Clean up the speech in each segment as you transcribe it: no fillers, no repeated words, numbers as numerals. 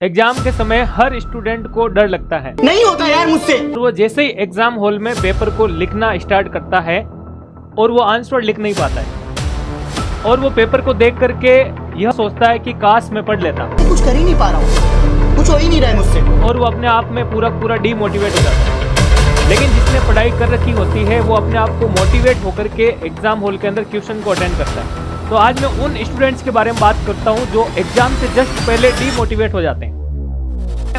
Exam के समय हर student को डर लगता है, नहीं होता यार मुझसे। तो वो जैसे ही एग्जाम हॉल में पेपर को लिखना स्टार्ट करता है और वो आंसर लिख नहीं पाता है और वो पेपर को देख करके यह सोचता है कि काश मैं पढ़ लेता, कुछ कर ही नहीं पा रहा हूँ, कुछ हो ही नहीं रहा है मुझसे, और वो अपने आप में पूरा डीमोटिवेट हो जाता है। लेकिन जिसने पढ़ाई कर रखी होती है वो अपने आप को मोटिवेट होकर के एग्जाम हॉल के अंदर क्वेश्चन को अटेंड करता है। तो आज मैं उन स्टूडेंट्स के बारे में बात करता हूं जो एग्जाम से जस्ट पहले डीमोटिवेट हो जाते हैं।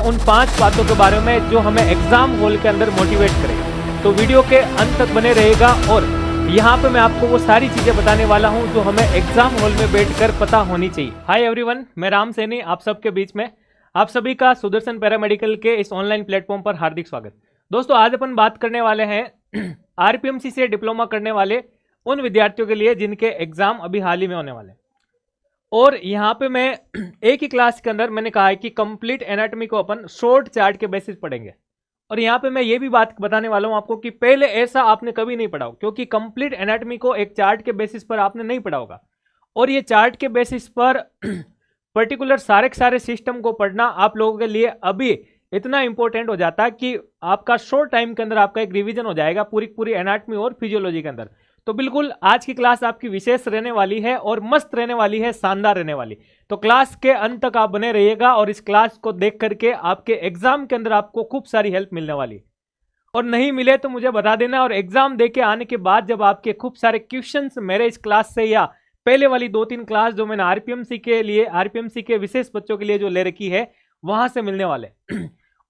उन 5 बातों के बारे में जो हमें एग्जाम हॉल के अंदर मोटिवेट करें। तो वीडियो के अंत तक बने रहेगा और यहाँ पे मैं आपको वो सारी चीजें बताने वाला हूँ जो हमें एग्जाम हॉल में बैठकर पता होनी चाहिए। हाय एवरीवन, मैं राम सैनी आप सबके बीच में आप सभी का सुदर्शन पैरामेडिकल के इस ऑनलाइन प्लेटफॉर्म पर हार्दिक स्वागत। दोस्तों, आज अपन बात करने वाले हैं आरपीएमसी से डिप्लोमा करने वाले उन विद्यार्थियों के लिए जिनके एग्जाम अभी हाल ही में होने वाले हैं। और यहाँ पे मैं एक ही क्लास के अंदर मैंने कहा है कि कंप्लीट एनाटॉमी को अपन शॉर्ट चार्ट के बेसिस पढ़ेंगे। और यहाँ पे मैं ये भी बात बताने वाला हूँ आपको कि पहले ऐसा आपने कभी नहीं पढ़ा हो, क्योंकि कंप्लीट एनाटॉमी को एक चार्ट के बेसिस पर आपने नहीं पढ़ा होगा। और ये चार्ट के बेसिस पर पर्टिकुलर सारे के सारे सिस्टम को पढ़ना आप लोगों के लिए अभी इतना इंपॉर्टेंट हो जाता है कि आपका शॉर्ट टाइम के अंदर आपका एक रिवीजन हो जाएगा पूरी एनाटॉमी और फिजियोलॉजी के अंदर। तो बिल्कुल आज की क्लास आपकी विशेष रहने वाली है और मस्त रहने वाली है, शानदार रहने वाली। तो क्लास के अंत तक आप बने रहिएगा और इस क्लास को देख करके आपके एग्जाम के अंदर आपको खूब सारी हेल्प मिलने वाली। और नहीं मिले तो मुझे बता देना। और एग्जाम दे के आने के बाद जब आपके खूब सारे क्वेश्चंस मेरे इस क्लास से या पहले वाली 2-3 क्लास जो मैंने आरपीएमसी के विशेष बच्चों के लिए जो ले रखी है वहां से मिलने वाले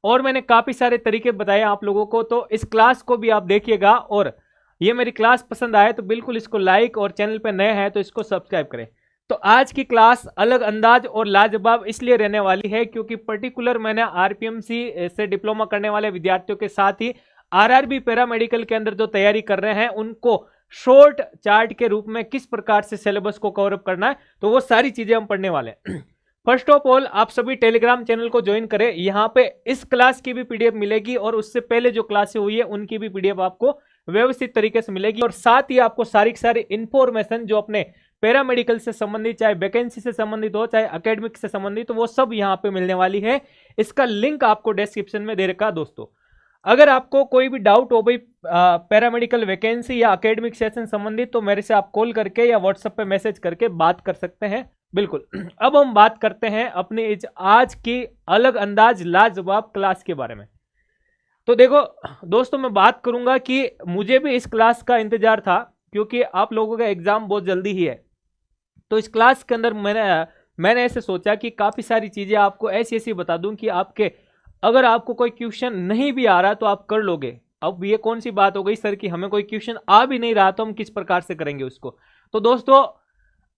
और मैंने काफी सारे तरीके बताए आप लोगों को। तो इस क्लास को भी आप देखिएगा और ये मेरी क्लास पसंद आए तो बिल्कुल इसको लाइक और चैनल पे नए हैं तो इसको सब्सक्राइब करें। तो आज की क्लास अलग अंदाज और लाजवाब इसलिए रहने वाली है क्योंकि पर्टिकुलर मैंने आरपीएमसी से डिप्लोमा करने वाले विद्यार्थियों के साथ ही आरआरबी पैरामेडिकल के अंदर जो तैयारी कर रहे हैं उनको शॉर्ट चार्ट के रूप में किस प्रकार से सिलेबस को कवर अप करना है, तो वो सारी चीजें हम पढ़ने वाले हैं। फर्स्ट ऑफ ऑल आप सभी टेलीग्राम चैनल को ज्वाइन करें। यहाँ पे इस क्लास की भी पीडीएफ मिलेगी और उससे पहले जो क्लासें हुई है उनकी भी पीडीएफ आपको व्यवस्थित तरीके से मिलेगी। और साथ ही आपको सारी की सारी इंफॉर्मेशन जो अपने पैरामेडिकल से संबंधित, चाहे वैकेंसी से संबंधित हो चाहे एकेडमिक से संबंधित, तो वो सब यहाँ पे मिलने वाली है। इसका लिंक आपको डिस्क्रिप्शन में दे रखा। दोस्तों, अगर आपको कोई भी डाउट हो भाई पैरामेडिकल वैकेंसी या एकेडमिक सेशन संबंधित, तो मेरे से आप कॉल करके या व्हाट्सएप पे मैसेज करके बात कर सकते हैं। बिल्कुल। अब हम बात करते हैं अपनी आज की अलग अंदाज लाजवाब क्लास के बारे में। तो देखो दोस्तों, मैं बात करूंगा कि मुझे भी इस क्लास का इंतजार था क्योंकि आप लोगों का एग्जाम बहुत जल्दी ही है। तो इस क्लास के अंदर मैंने ऐसे सोचा कि काफी सारी चीजें आपको ऐसी बता दूं कि अगर आपको कोई क्वेश्चन नहीं भी आ रहा तो आप कर लोगे। अब ये कौन सी बात हो गई सर कि हमें कोई क्वेश्चन आ भी नहीं रहा तो हम किस प्रकार से करेंगे उसको। तो दोस्तों,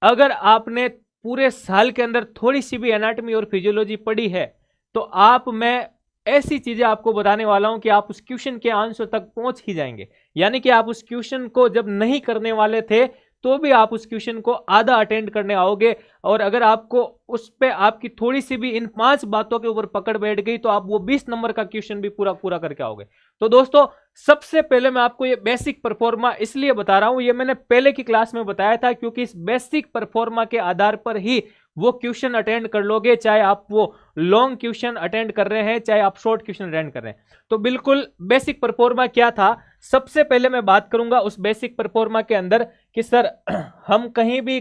अगर आपने पूरे साल के अंदर थोड़ी सी भी एनाटॉमी और फिजियोलॉजी पढ़ी है तो मैं ऐसी चीजें आपको बताने वाला हूं कि आप उस क्वेश्चन के आंसर तक पहुंच ही जाएंगे। यानी कि आप उस क्वेश्चन को जब नहीं करने वाले थे तो भी आप उस क्वेश्चन को आधा अटेंड करने आओगे। और अगर आपको उस पे आपकी थोड़ी सी भी इन 5 बातों के ऊपर पकड़ बैठ गई तो आप वो 20 नंबर का क्वेश्चन भी पूरा करके आओगे। तो दोस्तों, सबसे पहले मैं आपको ये बेसिक परफॉर्मा इसलिए बता रहा हूं, ये मैंने पहले की क्लास में बताया था, क्योंकि इस बेसिक परफॉर्मा के आधार पर ही वो क्वेश्चन अटेंड कर लोगे, चाहे आप वो लॉन्ग क्वेश्चन अटेंड कर रहे हैं चाहे आप शॉर्ट क्वेश्चन अटेंड कर रहे हैं। तो बिल्कुल बेसिक परफॉर्मा क्या था, सबसे पहले मैं बात करूंगा उस बेसिक परफॉर्मा के अंदर कि सर हम कहीं भी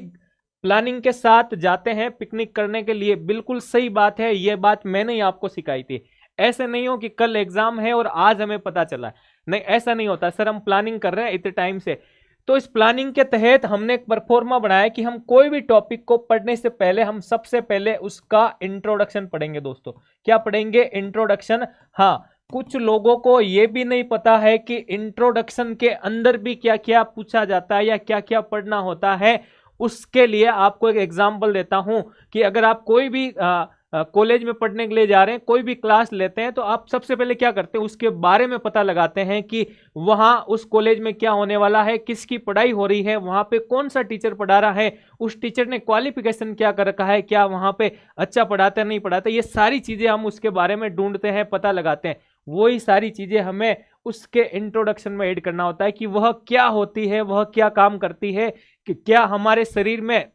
प्लानिंग के साथ जाते हैं पिकनिक करने के लिए। बिल्कुल सही बात है, यह बात मैंने ही आपको सिखाई थी। ऐसे नहीं हो कि कल एग्जाम है और आज हमें पता चला, नहीं ऐसा नहीं होता। सर हम प्लानिंग कर रहे हैं इतने टाइम से, तो इस प्लानिंग के तहत हमने एक परफॉर्मा बनाया कि हम कोई भी टॉपिक को पढ़ने से पहले हम सबसे पहले उसका इंट्रोडक्शन पढ़ेंगे। दोस्तों, क्या पढ़ेंगे? इंट्रोडक्शन। हाँ, कुछ लोगों को यह भी नहीं पता है कि इंट्रोडक्शन के अंदर भी क्या क्या पूछा जाता है या क्या क्या पढ़ना होता है। उसके लिए आपको एक एग्जाम्पल देता हूं कि अगर आप कोई भी कॉलेज में पढ़ने के लिए जा रहे हैं, कोई भी क्लास लेते हैं, तो आप सबसे पहले क्या करते हैं, उसके बारे में पता लगाते हैं कि वहां उस कॉलेज में क्या होने वाला है, किसकी पढ़ाई हो रही है, वहां पे कौन सा टीचर पढ़ा रहा है, उस टीचर ने क्वालिफिकेशन क्या कर रखा है, क्या वहां पे अच्छा पढ़ाते नहीं पढ़ाते। ये सारी चीजें हम उसके बारे में ढूंढते हैं, पता लगाते हैं। वही सारी चीजें हमें उसके इंट्रोडक्शन में ऐड करना होता है कि वह क्या होती है, वह क्या काम करती है, कि क्या हमारे शरीर में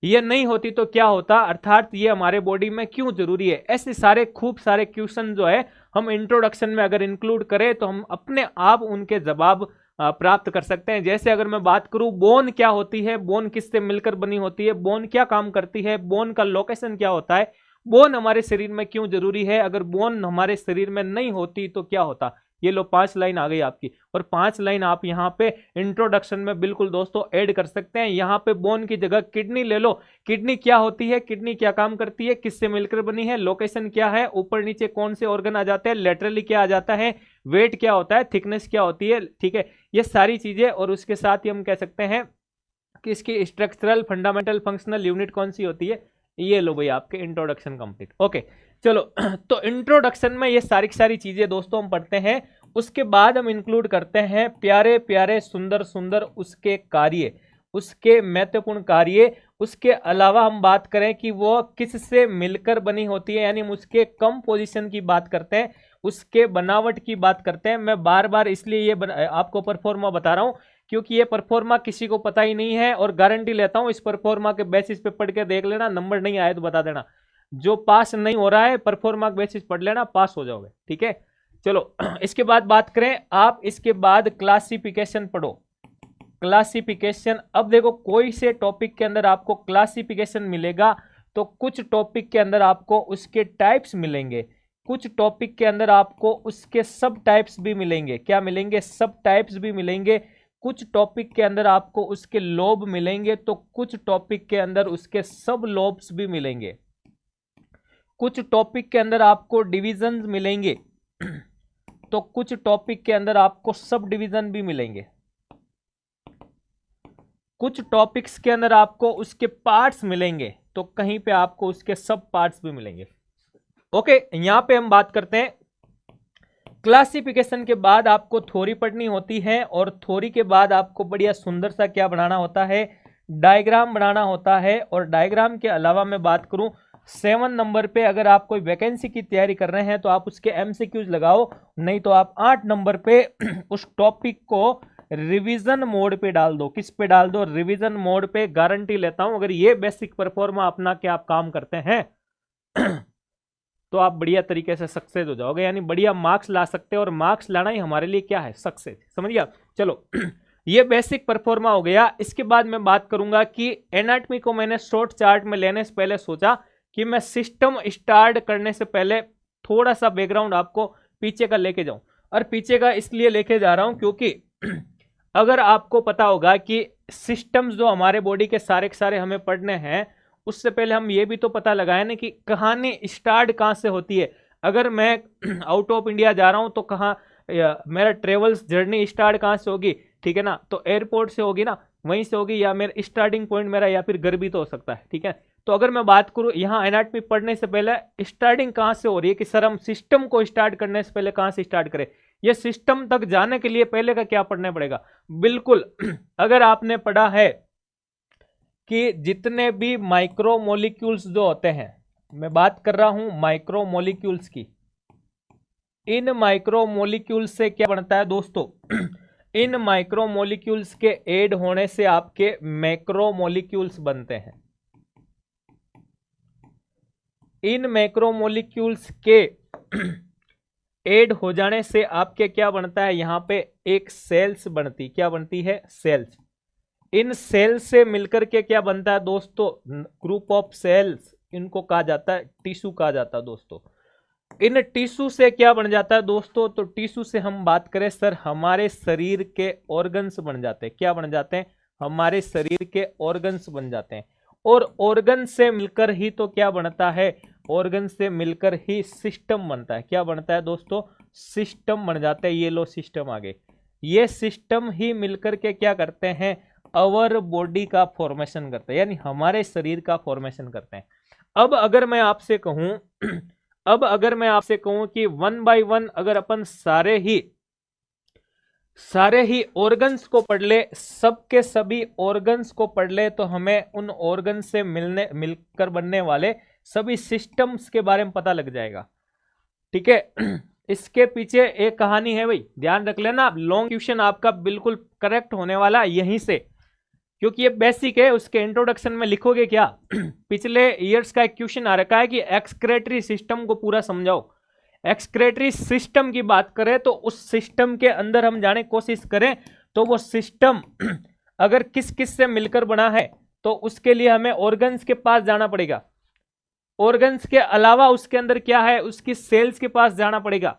ये नहीं होती तो क्या होता, अर्थात ये हमारे बॉडी में क्यों जरूरी है। ऐसे सारे खूब सारे क्वेश्चन जो है हम इंट्रोडक्शन में अगर इंक्लूड करें तो हम अपने आप उनके जवाब प्राप्त कर सकते हैं। जैसे अगर मैं बात करूं बोन क्या होती है, बोन किससे मिलकर बनी होती है, बोन क्या काम करती है, बोन का लोकेशन क्या होता है, बोन हमारे शरीर में क्यों जरूरी है, अगर बोन हमारे शरीर में नहीं होती तो क्या होता। ये लो 5 लाइन आ गई आपकी, और 5 लाइन आप यहाँ पे इंट्रोडक्शन में बिल्कुल दोस्तों ऐड कर सकते हैं। यहाँ पे बोन की जगह किडनी ले लो, किडनी क्या होती है, किडनी क्या काम करती है, किससे मिलकर बनी है, लोकेशन क्या है, ऊपर नीचे कौन से ऑर्गन आ जाते हैं, लेटरली क्या आ जाता है, वेट क्या होता है, थिकनेस क्या होती है, ठीक है, ये सारी चीजें। और उसके साथ ही हम कह सकते हैं कि इसकी स्ट्रक्चरल फंडामेंटल फंक्शनल यूनिट कौन सी होती है। ये लो भाई आपके इंट्रोडक्शन कंप्लीट। ओके चलो तो इंट्रोडक्शन में ये सारी सारी चीजें दोस्तों हम पढ़ते हैं। उसके बाद हम इंक्लूड करते हैं प्यारे प्यारे सुंदर सुंदर उसके कार्य, उसके महत्वपूर्ण कार्य। उसके अलावा हम बात करें कि वो किससे मिलकर बनी होती है, यानी हम उसके कंपोजिशन की बात करते हैं, उसके बनावट की बात करते हैं। मैं बार बार इसलिए ये आपको परफॉर्मा बता रहा हूं क्योंकि ये परफॉर्मा किसी को पता ही नहीं है, और गारंटी लेता हूं इस परफॉर्मा के बेसिस पे पढ़ के देख लेना, नंबर नहीं आए तो बता देना। जो पास नहीं हो रहा है परफॉर्मा के बेसिस पढ़ लेना, पास हो जाओगे, ठीक है। चलो इसके बाद बात करें, आप इसके बाद क्लासिफिकेशन पढ़ो। क्लासिफिकेशन, अब देखो कोई से टॉपिक के अंदर आपको क्लासिफिकेशन मिलेगा तो कुछ टॉपिक के अंदर आपको उसके टाइप्स मिलेंगे, कुछ टॉपिक के अंदर आपको उसके सब टाइप्स भी मिलेंगे। क्या मिलेंगे, सब टाइप्स भी मिलेंगे। कुछ टॉपिक के अंदर आपको उसके लोब मिलेंगे तो कुछ टॉपिक के अंदर उसके सब लोब्स भी मिलेंगे। कुछ टॉपिक के अंदर आपको डिविजन मिलेंगे तो कुछ टॉपिक के अंदर आपको सब डिवीजन भी मिलेंगे। कुछ टॉपिक्स के अंदर आपको उसके पार्ट्स मिलेंगे तो कहीं पे आपको उसके सब पार्ट्स भी मिलेंगे। ओके यहां पे हम बात करते हैं क्लासिफिकेशन के बाद आपको थ्योरी पढ़नी होती है, और थ्योरी के बाद आपको बढ़िया सुंदर सा क्या बनाना होता है, डायग्राम बनाना होता है। और डायग्राम के अलावा मैं बात करूं 7 नंबर पे अगर आप कोई वैकेंसी की तैयारी कर रहे हैं तो आप उसके एमसीक्यूज लगाओ, नहीं तो आप 8 नंबर पे उस टॉपिक को रिवीजन मोड पे डाल दो। किस पे डाल दो, रिवीजन मोड पे। गारंटी लेता हूं अगर ये बेसिक परफॉर्मा अपना के आप काम करते हैं तो आप बढ़िया तरीके से सक्सेस हो जाओगे, यानी बढ़िया मार्क्स ला सकते हैं। और मार्क्स लाना ही हमारे लिए क्या है, सक्सेस, समझ गया। चलो ये बेसिक परफॉर्मा हो गया। इसके बाद मैं बात करूंगा कि एनाटॉमी को मैंने शॉर्ट चार्ट में लेने से पहले सोचा कि मैं सिस्टम स्टार्ट करने से पहले थोड़ा सा बैकग्राउंड आपको पीछे का लेके जाऊं। और पीछे का इसलिए लेके जा रहा हूं क्योंकि अगर आपको पता होगा कि सिस्टम्स जो हमारे बॉडी के सारे हमें पढ़ने हैं, उससे पहले हम ये भी तो पता लगाए ना कि कहानी स्टार्ट कहाँ से होती है। अगर मैं आउट ऑफ इंडिया जा रहा हूं तो कहाँ मेरा ट्रेवल्स जर्नी स्टार्ट कहाँ से होगी, ठीक है ना, तो एयरपोर्ट से होगी ना, वहीं से होगी, या मेरा स्टार्टिंग पॉइंट मेरा या फिर घर भी तो हो सकता है, ठीक है। तो अगर मैं बात करूं यहाँ एनाटॉमी पढ़ने से पहले स्टार्टिंग कहाँ से हो रही है कि सर हम सिस्टम को स्टार्ट करने से पहले कहाँ से स्टार्ट करें, ये सिस्टम तक जाने के लिए पहले का क्या पढ़ना पड़ेगा। बिल्कुल अगर आपने पढ़ा है कि जितने भी माइक्रोमोलिक्यूल्स जो होते हैं, मैं बात कर रहा हूं माइक्रोमोलिक्यूल्स की, इन माइक्रोमोलिक्यूल्स से क्या बनता है दोस्तों इन माइक्रोमोलिक्यूल्स के ऐड होने से आपके मैक्रोमोलिक्यूल्स बनते हैं। इन मैक्रोमोलिक्यूल्स के ऐड हो जाने से आपके क्या बनता है, यहां पे एक सेल्स बनती, क्या बनती है, सेल्स। इन सेल से मिलकर के क्या बनता है दोस्तों, ग्रुप ऑफ सेल्स, इनको कहा जाता है टिश्यू कहा जाता है दोस्तों। इन टिश्यू से क्या बन जाता है दोस्तों, तो टिश्यू से हम बात करें सर हमारे शरीर के ऑर्गन्स बन जाते हैं। क्या बन जाते हैं, हमारे शरीर के ऑर्गन्स बन जाते हैं। और ऑर्गन से मिलकर ही तो क्या बनता है, ऑर्गन से मिलकर ही सिस्टम बनता है। क्या बनता है दोस्तों, सिस्टम बन जाता है। ये लो सिस्टम आगे, ये सिस्टम ही मिलकर के क्या करते हैं, अवर बॉडी का फॉर्मेशन करते हैं, यानी हमारे शरीर का फॉर्मेशन करते हैं। अब अगर मैं आपसे कहूं कि 1 बाय 1 अगर अपन सारे ही ऑर्गन्स को पढ़ ले, सबके सभी ऑर्गन्स को पढ़ ले, तो हमें उन ऑर्गन से मिलकर बनने वाले सभी सिस्टम्स के बारे में पता लग जाएगा, ठीक है। इसके पीछे एक कहानी है भाई, ध्यान रख लेना। लॉन्ग क्वेश्चन आपका बिल्कुल करेक्ट होने वाला यहीं से। क्योंकि ये बेसिक है। उसके इंट्रोडक्शन में लिखोगे क्या पिछले ईयर्स का एक क्वेश्चन आ रखा है कि एक्सक्रेटरी सिस्टम को पूरा समझाओ। एक्सक्रेटरी सिस्टम की बात करें तो उस सिस्टम के अंदर हम जाने की कोशिश करें तो वो सिस्टम अगर किस किस से मिलकर बना है तो उसके लिए हमें ऑर्गन्स के पास जाना पड़ेगा। ऑर्गन्स के अलावा उसके अंदर क्या है, उसकी सेल्स के पास जाना पड़ेगा।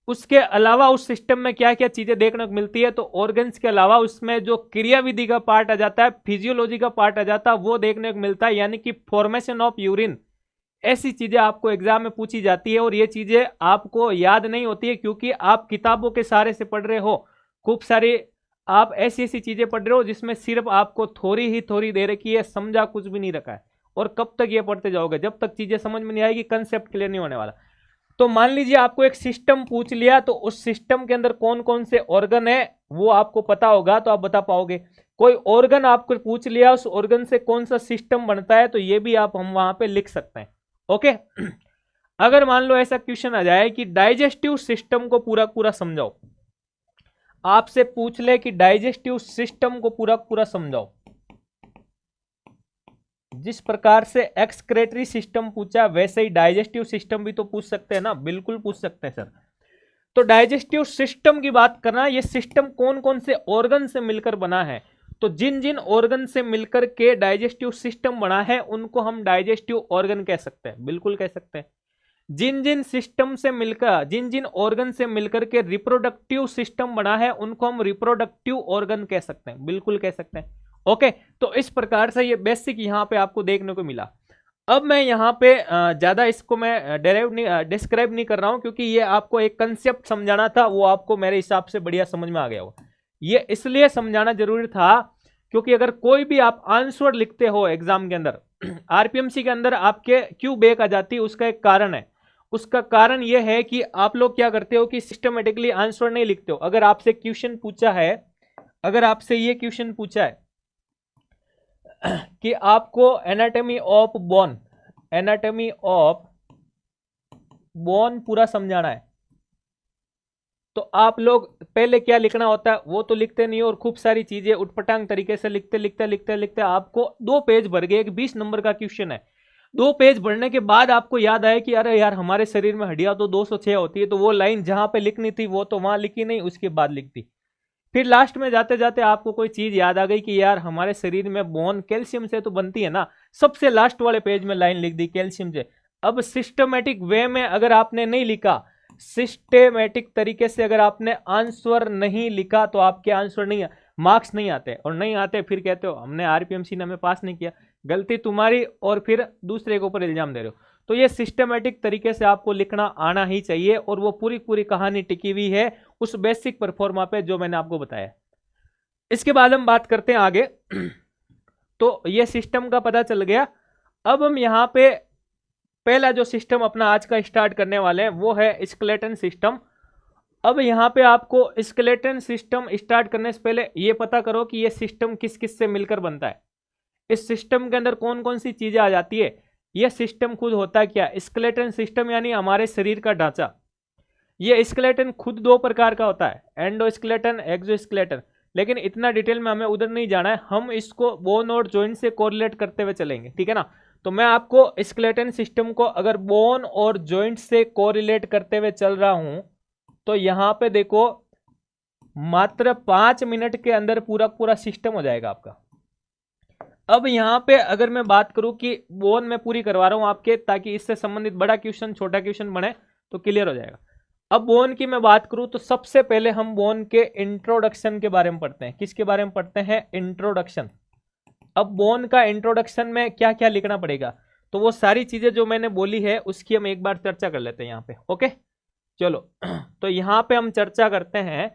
उसके अलावा उस सिस्टम में क्या क्या चीजें देखने को मिलती है, तो ऑर्गन्स के अलावा उसमें जो क्रियाविधि का पार्ट आ जाता है, फिजियोलॉजी का पार्ट आ जाता है, वो देखने को मिलता है। यानी कि फॉर्मेशन ऑफ यूरिन, ऐसी चीजें आपको एग्जाम में पूछी जाती है और ये चीजें आपको याद नहीं होती है क्योंकि आप किताबों के सहारे से पढ़ रहे हो। खूब सारी आप ऐसी ऐसी चीजें पढ़ रहे हो जिसमें सिर्फ आपको थोड़ी ही थोड़ी दे रखी है, समझा कुछ भी नहीं रखा है। और कब तक ये पढ़ते जाओगे, जब तक चीजें समझ में नहीं आएगी, कंसेप्ट क्लियर नहीं होने वाला। तो मान लीजिए आपको एक सिस्टम पूछ लिया, तो उस सिस्टम के अंदर कौन कौन से ऑर्गन है वो आपको पता होगा तो आप बता पाओगे। कोई ऑर्गन आपको पूछ लिया, उस ऑर्गन से कौन सा सिस्टम बनता है, तो ये भी आप हम वहां पे लिख सकते हैं। ओके अगर मान लो ऐसा क्वेश्चन आ जाए कि डाइजेस्टिव सिस्टम को पूरा पूरा समझाओ, आपसे पूछ ले कि डाइजेस्टिव सिस्टम को पूरा पूरा समझाओ, जिस प्रकार से एक्सक्रेटरी सिस्टम पूछा वैसे ही डाइजेस्टिव सिस्टम भी तो पूछ सकते हैं ना, बिल्कुल पूछ सकते हैं सर। तो डाइजेस्टिव सिस्टम की बात करना, ये सिस्टम कौन कौन से ऑर्गन से मिलकर बना है, तो जिन जिन ऑर्गन से मिलकर के डाइजेस्टिव सिस्टम बना है उनको हम डाइजेस्टिव ऑर्गन कह सकते हैं, बिल्कुल कह सकते हैं। जिन जिन सिस्टम से मिलकर, जिन जिन ऑर्गन से मिलकर के रिप्रोडक्टिव सिस्टम बना है उनको हम रिप्रोडक्टिव ऑर्गन कह सकते हैं, बिल्कुल कह सकते हैं। ओके तो इस प्रकार से ये बेसिक यहां पे आपको देखने को मिला। अब मैं यहाँ पे ज्यादा इसको मैं डिस्क्राइब नहीं कर रहा हूं क्योंकि ये आपको एक कंसेप्ट समझाना था, वो आपको मेरे हिसाब से बढ़िया समझ में आ गया हो। ये इसलिए समझाना जरूरी था क्योंकि अगर कोई भी आप आंसर लिखते हो एग्जाम के अंदर आरपीएमसी के अंदर आपके क्यों बैक आ जाती है, उसका एक कारण है। उसका कारण यह है कि आप लोग क्या करते हो कि सिस्टमेटिकली आंसर नहीं लिखते हो। अगर आपसे क्वेश्चन पूछा है, अगर आपसे ये क्वेश्चन पूछा है कि आपको anatomy of bone, anatomy of bone पूरा समझाना है, तो आप लोग पहले क्या लिखना होता है वो तो लिखते नहीं और खूब सारी चीजें उटपटांग तरीके से लिखते लिखते लिखते लिखते आपको 2 पेज भर गए। एक 20 नंबर का क्वेश्चन है, 2 पेज भरने के बाद आपको याद आया कि अरे यार हमारे शरीर में हड्डियां तो 206 होती है, तो वो लाइन जहां पे लिखनी थी वो तो वहां लिखी नहीं, उसके बाद लिखती। फिर लास्ट में जाते जाते आपको कोई चीज याद आ गई कि यार हमारे शरीर में बोन कैल्शियम से तो बनती है ना, सबसे लास्ट वाले पेज में लाइन लिख दी कैल्शियम से। अब सिस्टमेटिक वे में अगर आपने नहीं लिखा, सिस्टेमेटिक तरीके से अगर आपने आंसर नहीं लिखा तो आपके आंसर नहीं, मार्क्स नहीं आते, और नहीं आते फिर कहते हो हमने आरपीएमसी ने हमें पास नहीं किया, गलती तुम्हारी, और फिर दूसरे के ऊपर इल्जाम दे रहे हो। तो ये सिस्टमेटिक तरीके से आपको लिखना आना ही चाहिए और वो पूरी पूरी कहानी टिकी हुई है उस बेसिक परफॉर्मा पे जो मैंने आपको बताया। इसके बाद हम बात करते हैं आगे। तो ये सिस्टम का पता चल गया। अब हम यहां पे पहला जो सिस्टम अपना आज का स्टार्ट करने वाले हैं वो है स्केलेटन सिस्टम। अब यहां पे आपको स्केलेटन सिस्टम स्टार्ट करने से पहले ये पता करो कि ये सिस्टम किस किस से मिलकर बनता है, इस सिस्टम के अंदर कौन कौन सी चीजें आ जाती है। यह सिस्टम खुद होता है क्या, स्केलेटन सिस्टम यानी हमारे शरीर का ढांचा। ये स्केलेटन खुद 2 प्रकार का होता है, एंडोस्केलेटन, एक्सोस्केलेटन, लेकिन इतना डिटेल में हमें उधर नहीं जाना है, हम इसको बोन और जॉइंट से कोरिलेट करते हुए चलेंगे, ठीक है ना। तो मैं आपको स्केलेटन सिस्टम को अगर बोन और जॉइंट से कोरिलेट करते हुए चल रहा हूं तो यहां पे देखो मात्र 5 मिनट के अंदर पूरा पूरा सिस्टम हो जाएगा आपका। अब यहां पे अगर मैं बात करूं कि बोन में पूरी करवा रहा हूं आपके, ताकि इससे संबंधित बड़ा क्वेश्चन छोटा क्वेश्चन बने तो क्लियर हो जाएगा। अब बोन की मैं बात करूं तो सबसे पहले हम बोन के इंट्रोडक्शन के बारे में पढ़ते हैं। किसके बारे में पढ़ते हैं, इंट्रोडक्शन। अब बोन का इंट्रोडक्शन में क्या क्या लिखना पड़ेगा, तो वो सारी चीजें जो मैंने बोली है उसकी हम एक बार चर्चा कर लेते हैं यहाँ पे। ओके चलो तो यहाँ पे हम चर्चा करते हैं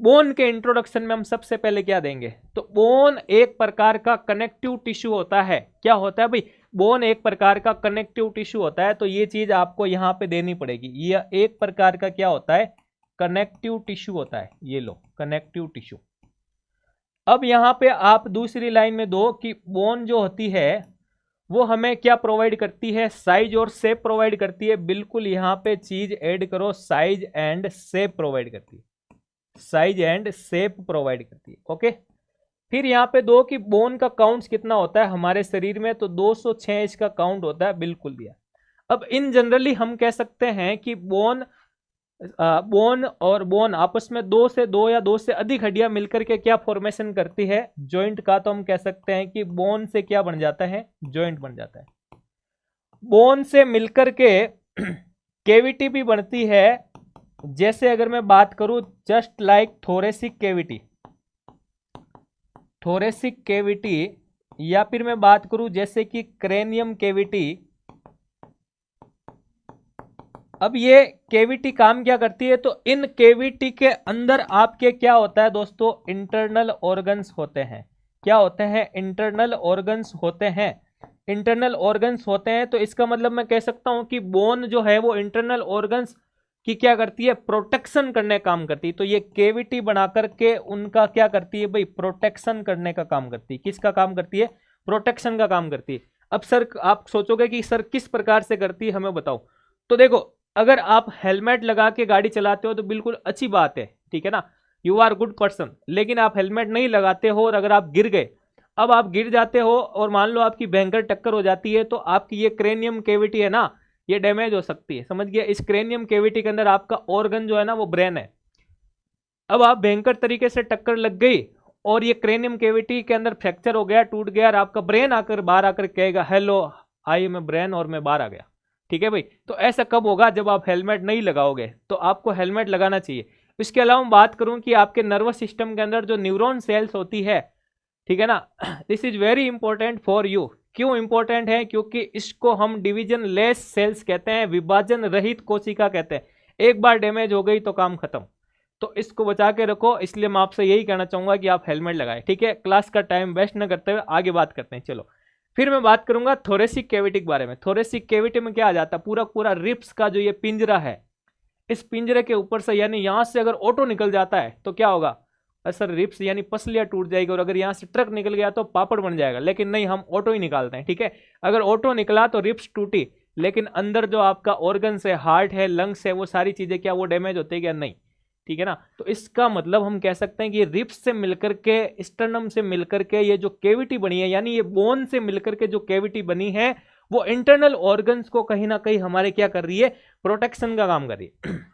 बोन के इंट्रोडक्शन में। हम सबसे पहले क्या देंगे, तो बोन एक प्रकार का कनेक्टिव टिश्यू होता है। क्या होता है भाई, बोन एक प्रकार का कनेक्टिव टिश्यू होता है, तो ये चीज आपको यहाँ पे देनी पड़ेगी। यह एक प्रकार का क्या होता है, कनेक्टिव टिश्यू होता है। ये लो कनेक्टिव टिश्यू। अब यहाँ पे आप दूसरी लाइन में दो कि बोन जो होती है वो हमें क्या प्रोवाइड करती है, साइज और शेप प्रोवाइड करती है। बिल्कुल यहाँ पे चीज ऐड करो, साइज एंड शेप प्रोवाइड करती है, साइज एंड शेप प्रोवाइड करती है। ओके फिर यहाँ पे दो कि बोन का काउंट कितना होता है हमारे शरीर में, तो 206 इसका काउंट होता है, बिल्कुल दिया। अब इन जनरली हम कह सकते हैं कि बोन और बोन आपस में दो या दो से अधिक हड्डियां मिलकर के क्या फॉर्मेशन करती है, जॉइंट का। तो हम कह सकते हैं कि बोन से क्या बन जाता है, जॉइंट बन जाता है। बोन से मिलकर के कैविटी भी बनती है, जैसे अगर मैं बात करूं जस्ट लाइक थोरेसिक कैविटी, या फिर मैं बात करूं जैसे कि क्रेनियम कैविटी। अब ये कैविटी काम क्या करती है, तो इन कैविटी के अंदर आपके क्या होता है दोस्तों, इंटरनल ऑर्गन्स होते हैं। क्या होते हैं, इंटरनल ऑर्गन्स होते हैं। इंटरनल ऑर्गन्स होते हैं, तो इसका मतलब मैं कह सकता हूं कि बोन जो है वो इंटरनल ऑर्गन्स की क्या करती है, प्रोटेक्शन करने का काम करती है। तो ये कैविटी बना करके उनका क्या करती है भाई, प्रोटेक्शन करने का काम करती है। किसका काम करती है, प्रोटेक्शन का काम करती है। अब सर आप सोचोगे कि सर किस प्रकार से करती है, हमें बताओ। तो देखो, अगर आप हेलमेट लगा के गाड़ी चलाते हो तो बिल्कुल अच्छी बात है, ठीक है ना, यू आर गुड पर्सन। लेकिन आप हेलमेट नहीं लगाते हो और अगर आप गिर गए, अब आप गिर जाते हो और मान लो आपकी भयंकर टक्कर हो जाती है, तो आपकी ये क्रेनियम कैविटी है ना, ये डैमेज हो सकती है, समझ गया। इस क्रेनियम कैविटी के अंदर आपका ऑर्गन जो है ना वो ब्रेन है। अब आप भयंकर तरीके से टक्कर लग गई और ये क्रेनियम कैविटी के अंदर फ्रैक्चर हो गया, टूट गया, और आपका ब्रेन आकर बाहर आकर कहेगा हेलो आई एम ब्रेन, और मैं बाहर आ गया, ठीक है भाई। तो ऐसा कब होगा, जब आप हेलमेट नहीं लगाओगे। तो आपको हेलमेट लगाना चाहिए। इसके अलावा बात करूं कि आपके नर्वस सिस्टम के अंदर जो न्यूरॉन सेल्स होती है, ठीक है ना, this is very important for you. क्यों इंपॉर्टेंट है, क्योंकि इसको हम डिवीजन लेस सेल्स कहते हैं, विभाजन रहित कोशिका कहते हैं। एक बार डैमेज हो गई तो काम खत्म। तो इसको बचा के रखो, इसलिए मैं आपसे यही कहना चाहूंगा कि आप हेलमेट लगाएं, ठीक है। क्लास का टाइम वेस्ट न करते हुए आगे बात करते हैं। चलो, फिर मैं बात करूंगा थोरेसिक कैविटी के बारे में। थोरेसिक कैविटी में क्या आ जाता है, पूरा पूरा रिब्स का जो ये पिंजरा है, इस पिंजरे के ऊपर से, यानी यहां से अगर ऑटो निकल जाता है तो क्या होगा, सर रिब्स यानी पसलियां टूट जाएगी, और अगर यहां से ट्रक निकल गया तो पापड़ बन जाएगा। लेकिन नहीं, हम ऑटो ही निकालते हैं, ठीक है। अगर ऑटो निकला तो रिब्स टूटी, लेकिन अंदर जो आपका ऑर्गन्स है, हार्ट है, लंग्स है, वो सारी चीजें क्या वो डैमेज होते हैं क्या, नहीं, ठीक है ना। तो इसका मतलब हम कह सकते हैं कि रिब्स से मिलकर के, स्टर्नम से मिलकर के ये जो कैविटी बनी है, यानी ये बोन से मिलकर के जो कैविटी बनी है, वो इंटरनल ऑर्गन्स को कहीं ना कहीं हमारे क्या कर रही है, प्रोटेक्शन का काम कर रही है।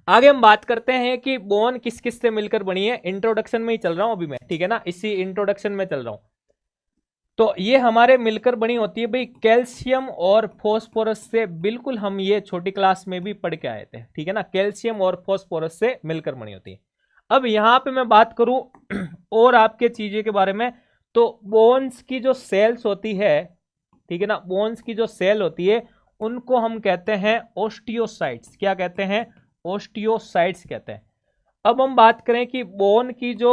आगे हम बात करते हैं कि बोन किस किस से मिलकर बनी है। इंट्रोडक्शन में ही चल रहा हूं अभी मैं, ठीक है ना, इसी इंट्रोडक्शन में चल रहा हूं। तो ये हमारे मिलकर बनी होती है भाई कैल्शियम और फॉस्फोरस से। बिल्कुल हम ये छोटी क्लास में भी पढ़ के आए थे, ठीक है ना, कैल्शियम और फॉस्फोरस से मिलकर बनी होती है। अब यहां पे मैं बात करूं और आपके चीजें के बारे में, तो बोन्स की जो सेल्स होती है, ठीक है ना, बोन्स की जो सेल होती है उनको हम कहते हैं ओस्टियोसाइट्स। क्या कहते हैं, ओस्टियोसाइट्स कहते हैं। अब हम बात करें कि बोन की जो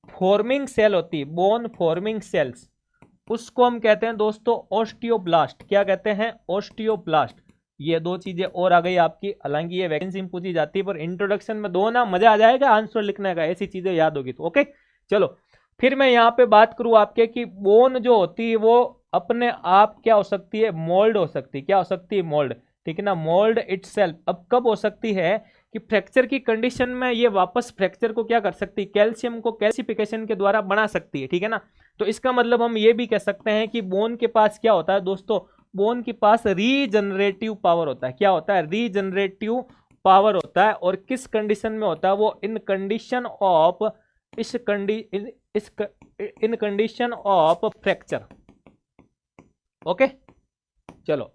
फॉर्मिंग सेल होती है, बोन फॉर्मिंग सेल्स, उसको हम कहते हैं दोस्तों ओस्टियोब्लास्ट। क्या कहते हैं, ओस्टियोब्लास्ट। ये दो चीजें और आ गई आपकी, हालांकि ये वैकेंसी में पूछी जाती है, पर इंट्रोडक्शन में दो ना, मजा आ जाएगा आंसर लिखने का, ऐसी चीजें याद होगी तो। ओके, चलो फिर मैं यहाँ पे बात करूं आपके कि बोन जो होती है वो अपने आप क्या हो सकती है, मोल्ड हो सकती है। क्या हो सकती है, मोल्ड, ठीक है ना, मोल्ड इटसेल्फ। अब कब हो सकती है कि फ्रैक्चर की कंडीशन में ये वापस फ्रैक्चर को क्या कर सकती है, कैल्शियम को कैल्सिफिकेशन के द्वारा बना सकती है, ठीक है ना। तो इसका मतलब हम ये भी कह सकते हैं कि बोन के पास क्या होता है दोस्तों, बोन के पास रीजनरेटिव पावर होता है। क्या होता है, रीजनरेटिव पावर होता है। और किस कंडीशन में होता है वो, in condition of in condition of fracture. Okay, चलो।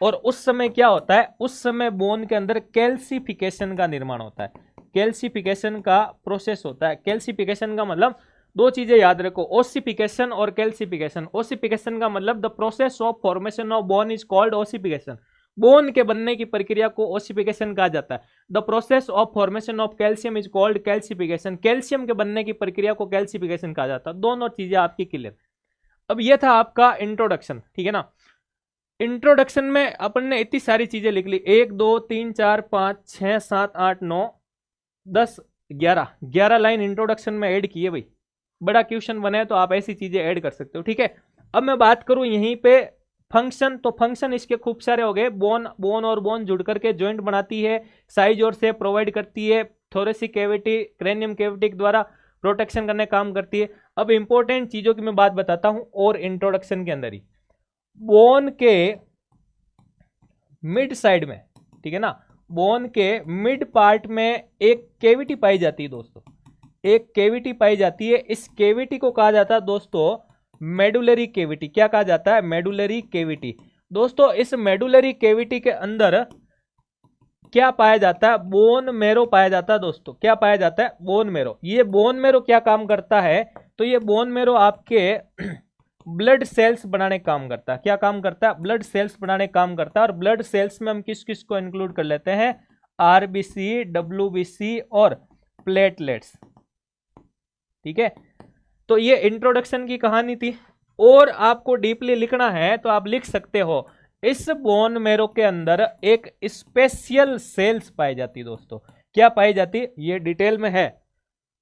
और उस समय क्या होता है, उस समय बोन के अंदर कैल्सिफिकेशन का निर्माण होता है, कैल्सिफिकेशन का प्रोसेस होता है। कैल्सिफिकेशन का मतलब दो चीजें याद रखो, ओसिफिकेशन और कैल्सिफिकेशन। ओसिफिकेशन का मतलब the process of formation of bone is called ossification. Bone के बनने की प्रक्रिया को ओसिफिकेशन कहा जाता है। The process of formation of calcium is called calcification. Calcium के बनने की प्रक्रिया को कैल्सिफिकेशन कहा जाता है। दोनों चीजें आपकी क्लियर। अब ये था आपका इंट्रोडक्शन, ठीक है ना। इंट्रोडक्शन में अपन ने इतनी सारी चीजें लिख ली, 1 2 3 4 5 6 7 8 9 10 11 लाइन इंट्रोडक्शन में ऐड किए भाई। बड़ा क्वेश्चन बने तो आप ऐसी चीजें ऐड कर सकते हो, ठीक है। अब मैं बात करूं यहीं पे फंक्शन, तो फंक्शन इसके खूब सारे हो गए। बोन और बोन जुड़ करके ज्वाइंट बनाती है, साइज और शेप प्रोवाइड करती है, थोरेसिक कैविटी क्रेनियम कैविटी के द्वारा प्रोटेक्शन करने का काम करती है। अब इंपॉर्टेंट चीजों की मैं बात बताता हूं और इंट्रोडक्शन के अंदर ही। बोन के मिड साइड में, ठीक है ना, बोन के मिड पार्ट में एक केविटी पाई जाती है दोस्तों, एक केविटी पाई जाती है। इस केविटी को कहा जाता है दोस्तों मेडुलरी केविटी। क्या कहा जाता है? Medullary cavity. दोस्तों इस मेडुलरी केविटी के अंदर क्या पाया जाता है? बोन मेरो पाया जाता है दोस्तों। क्या पाया जाता है? Bone marrow. ये बोन मेरो क्या काम करता है? तो ये बोन मेरो आपके ब्लड सेल्स बनाने का काम करता है। क्या काम करता है? ब्लड सेल्स बनाने का काम करता है। और ब्लड सेल्स में हम किस किस को इंक्लूड कर लेते हैं? आरबीसी, डब्ल्यूबीसी और प्लेटलेट्स। ठीक है, तो ये इंट्रोडक्शन की कहानी थी। और आपको डीपली लिखना है तो आप लिख सकते हो, इस बोन मेरो के अंदर एक स्पेशल सेल्स पाई जाती दोस्तों। क्या पाई जाती? ये डिटेल में है,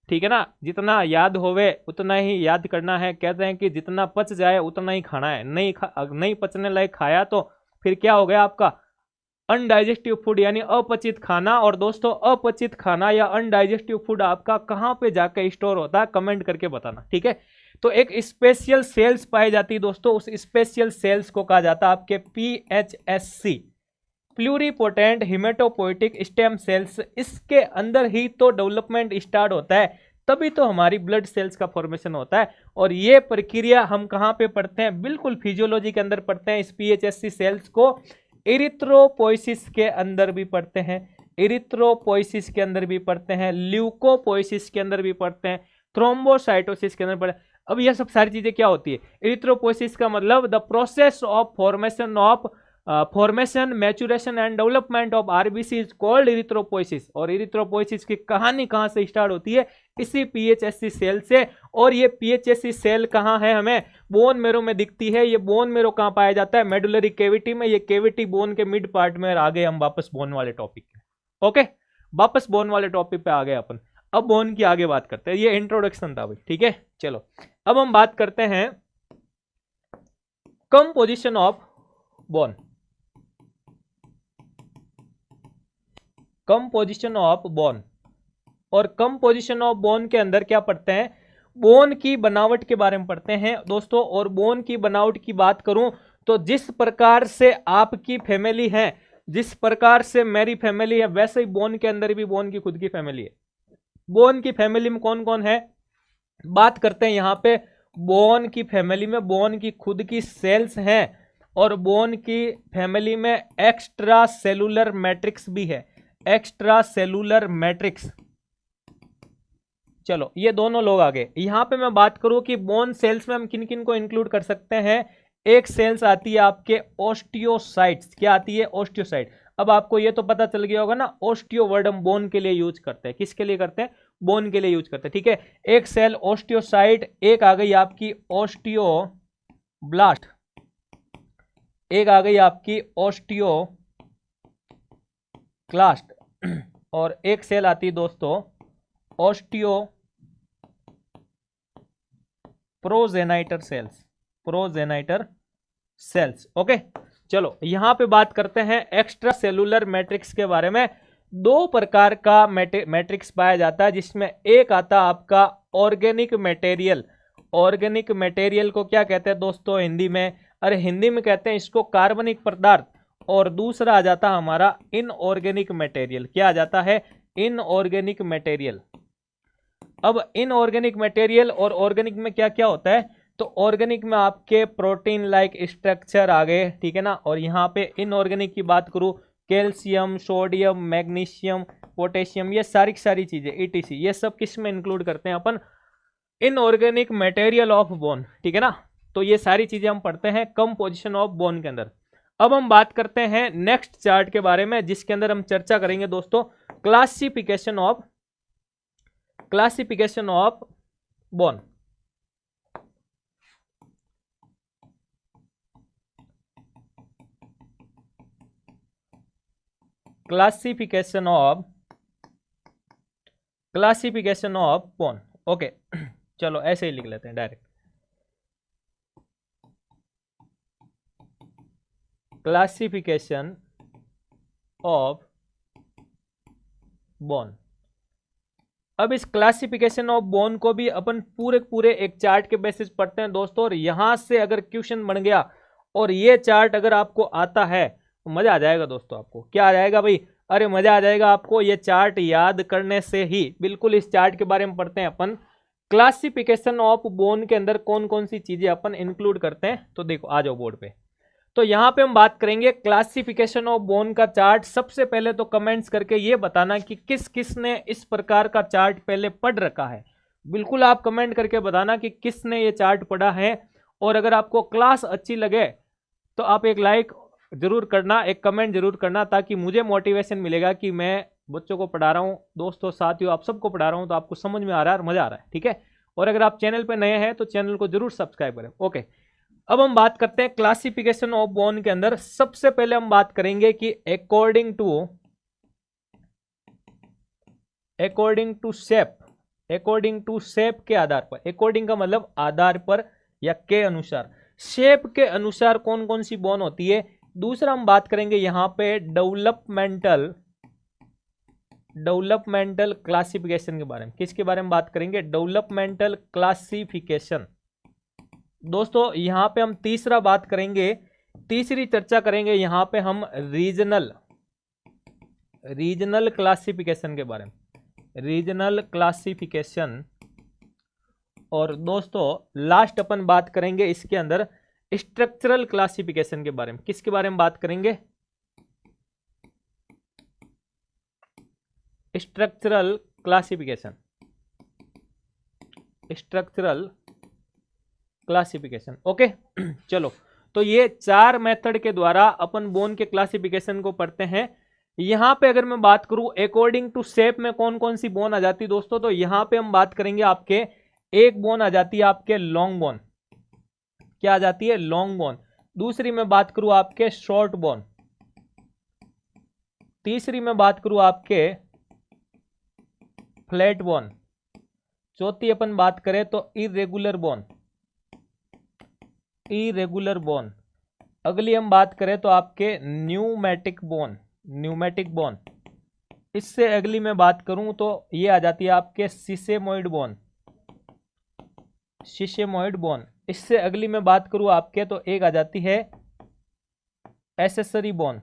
ठीक है ना। जितना याद होवे उतना ही याद करना है। कहते हैं कि जितना पच जाए उतना ही खाना है। नहीं पचने लायक खाया तो फिर क्या हो गया आपका? अनडाइजेस्टिव फूड, यानी अपचित खाना। और दोस्तों अपचित खाना या अनडाइजेस्टिव फूड आपका कहां पे जाकर स्टोर होता है? कमेंट करके बताना, ठीक है। तो एक स्पेशल सेल्स पाई जाती है दोस्तों, उस स्पेशल सेल्स को कहा जाता है आपके PHSC, pluripotent haematopoietic stem cells. इसके अंदर ही तो डेवलपमेंट स्टार्ट होता है, तभी तो हमारी ब्लड सेल्स का फॉर्मेशन होता है। और ये प्रक्रिया हम कहां पे पढ़ते हैं? बिल्कुल फिजियोलॉजी के अंदर पढ़ते हैं। इस PHSC सेल्स को इरिथ्रोपोइसिस के अंदर भी पढ़ते हैं, इरिथ्रोपोइसिस के अंदर भी पढ़ते हैं, ल्यूकोपोइसिस के अंदर भी पढ़ते हैं, थ्रोम्बोसाइटोसिस के अंदर पढ़ते हैं। अब यह सब सारी चीजें क्या होती है? इरिथ्रोपोइसिस का मतलब the process of formation maturation and development of RBC is called erythropoiesis. और इरिथ्रोपोइसिस की कहानी कहां से स्टार्ट होती है? इसी PHSC सेल से। और ये PHSC सेल कहां है? हमें बोन मेरो में दिखती है। ये बोन मेरो कहां पाया जाता है? मेडुलरी केविटी में। ये केविटी बोन के मिड पार्ट में। आ गए हम वापस बोन वाले टॉपिक पे। ओके, वापस बोन वाले टॉपिक पे आ गए अपन। अब बोन की आगे बात करते हैं। ये इंट्रोडक्शन था भाई, ठीक है। चलो अब हम बात करते हैं composition of bone. Composition of bone. और कंपोजिशन ऑफ बोन के अंदर क्या पढ़ते हैं? बोन की बनावट के बारे में पढ़ते हैं दोस्तों। और बोन की बनावट की बात करूं तो जिस प्रकार से आपकी फैमिली है, जिस प्रकार से मेरी फैमिली है, वैसे ही बोन के अंदर भी बोन की खुद की फैमिली है। बोन की फैमिली में कौन कौन है? बात करते हैं यहां पे। बोन की फैमिली में बोन की खुद की सेल्स हैं, और बोन की फैमिली में एक्स्ट्रा सेलुलर मैट्रिक्स भी है। Extra cellular matrix. चलो ये दोनों लोग आ गए। यहां पे मैं बात करूं कि बोन सेल्स में हम किन किन को इंक्लूड कर सकते हैं। एक सेल्स आती है आपके ओस्टियोसाइट्स। क्या आती है? ओस्टियोसाइट। अब आपको ये तो पता चल गया होगा ना, ओस्टियो वर्ड हम बोन के लिए यूज करते हैं। किसके लिए करते हैं? बोन के लिए यूज करते हैं, ठीक है। एक सेल ओस्टियोसाइट, एक आ गई आपकी ओस्टियोब्लास्ट, एक आ गई आपकी ओस्टियोक्लास्ट, और एक सेल आती है दोस्तों osteoprogenitor cells. Progenitor cells, okay. चलो यहां पे बात करते हैं एक्स्ट्रा सेलुलर मैट्रिक्स के बारे में। दो प्रकार का मैट्रिक्स पाया जाता है, जिसमें एक आता आपका ऑर्गेनिक मटेरियल। ऑर्गेनिक मटेरियल को क्या कहते हैं दोस्तों हिंदी में? अरे हिंदी में कहते हैं इसको कार्बनिक पदार्थ। और दूसरा आ जाता हमारा इनऑर्गेनिक मटेरियल। क्या आ जाता है? Inorganic material. अब इनऑर्गेनिक मटेरियल और ऑर्गेनिक में क्या क्या होता है? तो ऑर्गेनिक में आपके प्रोटीन लाइक स्ट्रक्चर आ गए, ठीक है ना। और यहाँ पे इनऑर्गेनिक की बात करूँ, कैल्शियम, सोडियम, मैग्नीशियम, पोटेशियम, ये सारी चीजें ETC, ये सब किस में इंक्लूड करते हैं अपन? इनऑर्गेनिक मटेरियल ऑफ बोन, ठीक है ना। तो ये सारी चीजें हम पढ़ते हैं कंपोजिशन ऑफ बोन के अंदर। अब हम बात करते हैं नेक्स्ट चार्ट के बारे में, जिसके अंदर हम चर्चा करेंगे दोस्तों classification of bone. Classification of bone, okay. चलो ऐसे ही लिख लेते हैं डायरेक्ट। Classification of bone. अब इस क्लासिफिकेशन ऑफ बोन को भी अपन पूरे एक चार्ट के बेसिस पढ़ते हैं दोस्तों, और यहां से अगर क्वेश्चन बन गया और ये चार्ट अगर आपको आता है तो मजा आ जाएगा दोस्तों। आपको क्या आ जाएगा भाई? अरे मजा आ जाएगा आपको ये चार्ट याद करने से ही। बिल्कुल इस चार्ट के बारे में पढ़ते हैं अपन, क्लासिफिकेशन ऑफ बोन के अंदर कौन कौन सी चीजें अपन इंक्लूड करते हैं। तो देखो आ जाओ बोर्ड पे। तो यहां पे हम बात करेंगे क्लासिफिकेशन ऑफ बोन का चार्ट। सबसे पहले तो कमेंट्स करके ये बताना कि किस किस ने इस प्रकार का चार्ट पहले पढ़ रखा है। बिल्कुल आप कमेंट करके बताना कि किसने ये चार्ट पढ़ा है। और अगर आपको क्लास अच्छी लगे तो आप एक लाइक जरूर करना, एक कमेंट जरूर करना, ताकि मुझे मोटिवेशन मिलेगा कि मैं बच्चों को पढ़ा रहा हूँ, दोस्तों साथियों आप सबको पढ़ा रहा हूँ, तो आपको समझ में आ रहा है और मजा आ रहा है। ठीक है, और अगर आप चैनल पे नए हैं तो चैनल को जरूर सब्सक्राइब करें। ओके, अब हम बात करते हैं क्लासिफिकेशन ऑफ बोन के अंदर। सबसे पहले हम बात करेंगे कि अकॉर्डिंग टू शेप के आधार पर, अकॉर्डिंग का मतलब आधार पर या के अनुसार, शेप के अनुसार कौन कौन सी बोन होती है। दूसरा हम बात करेंगे यहां पे डेवलपमेंटल क्लासिफिकेशन के बारे में। किसके बारे में बात करेंगे? Developmental classification. दोस्तों यहां पे हम तीसरा बात करेंगे, तीसरी चर्चा करेंगे यहां पे हम रीजनल क्लासिफिकेशन के बारे में, रीजनल क्लासिफिकेशन। और दोस्तों लास्ट अपन बात करेंगे इसके अंदर स्ट्रक्चरल क्लासिफिकेशन के बारे में। किसके बारे में बात करेंगे? Structural classification, structural classification. Okay चलो, तो ये चार मेथड के द्वारा अपन बोन के क्लासिफिकेशन को पढ़ते हैं। यहां पे अगर मैं बात करूं अकॉर्डिंग टू शेप में कौन कौन सी बोन आ जाती है दोस्तों, तो यहां पे हम बात करेंगे आपके एक बोन आ जाती है आपके लॉन्ग बोन। क्या आ जाती है? Long bone. दूसरी में बात करूं आपके शॉर्ट बोन। तीसरी में बात करूं आपके फ्लैट बोन। चौथी अपन बात करें तो इरेगुलर बोन, इरेगुलर बोन। अगली हम बात करें तो आपके न्यूमेटिक बोन, न्यूमेटिक बोन। इससे अगली मैं बात करूं तो ये आ जाती है आपके सिसेमोइड बोन, सिसेमोइड बोन। इससे अगली मैं बात करूं आपके तो एक आ जाती है एसेसरी बोन।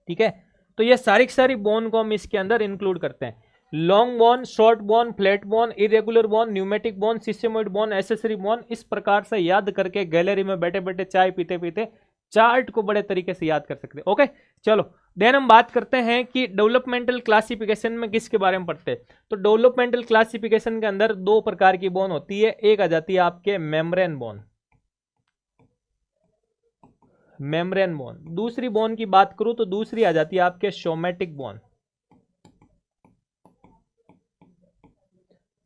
ठीक है, तो ये सारी बोन को हम इसके अंदर इंक्लूड करते हैं। Long bone, short bone, flat bone, irregular bone, pneumatic bone, sesamoid bone, accessory bone. इस प्रकार से याद करके गैलरी में बैठे बैठे चाय पीते पीते चार्ट को बड़े तरीके से याद कर सकते हैं। ओके चलो, देन हम बात करते हैं कि डेवलपमेंटल क्लासिफिकेशन में किसके बारे में पढ़ते हैं। तो डेवलपमेंटल क्लासिफिकेशन के अंदर दो प्रकार की बोन होती है। एक आ जाती है आपके मेम्ब्रेन बोन, मेम्ब्रेन बोन। दूसरी बोन की बात करूं तो दूसरी आ जाती है आपके सोमैटिक बोन।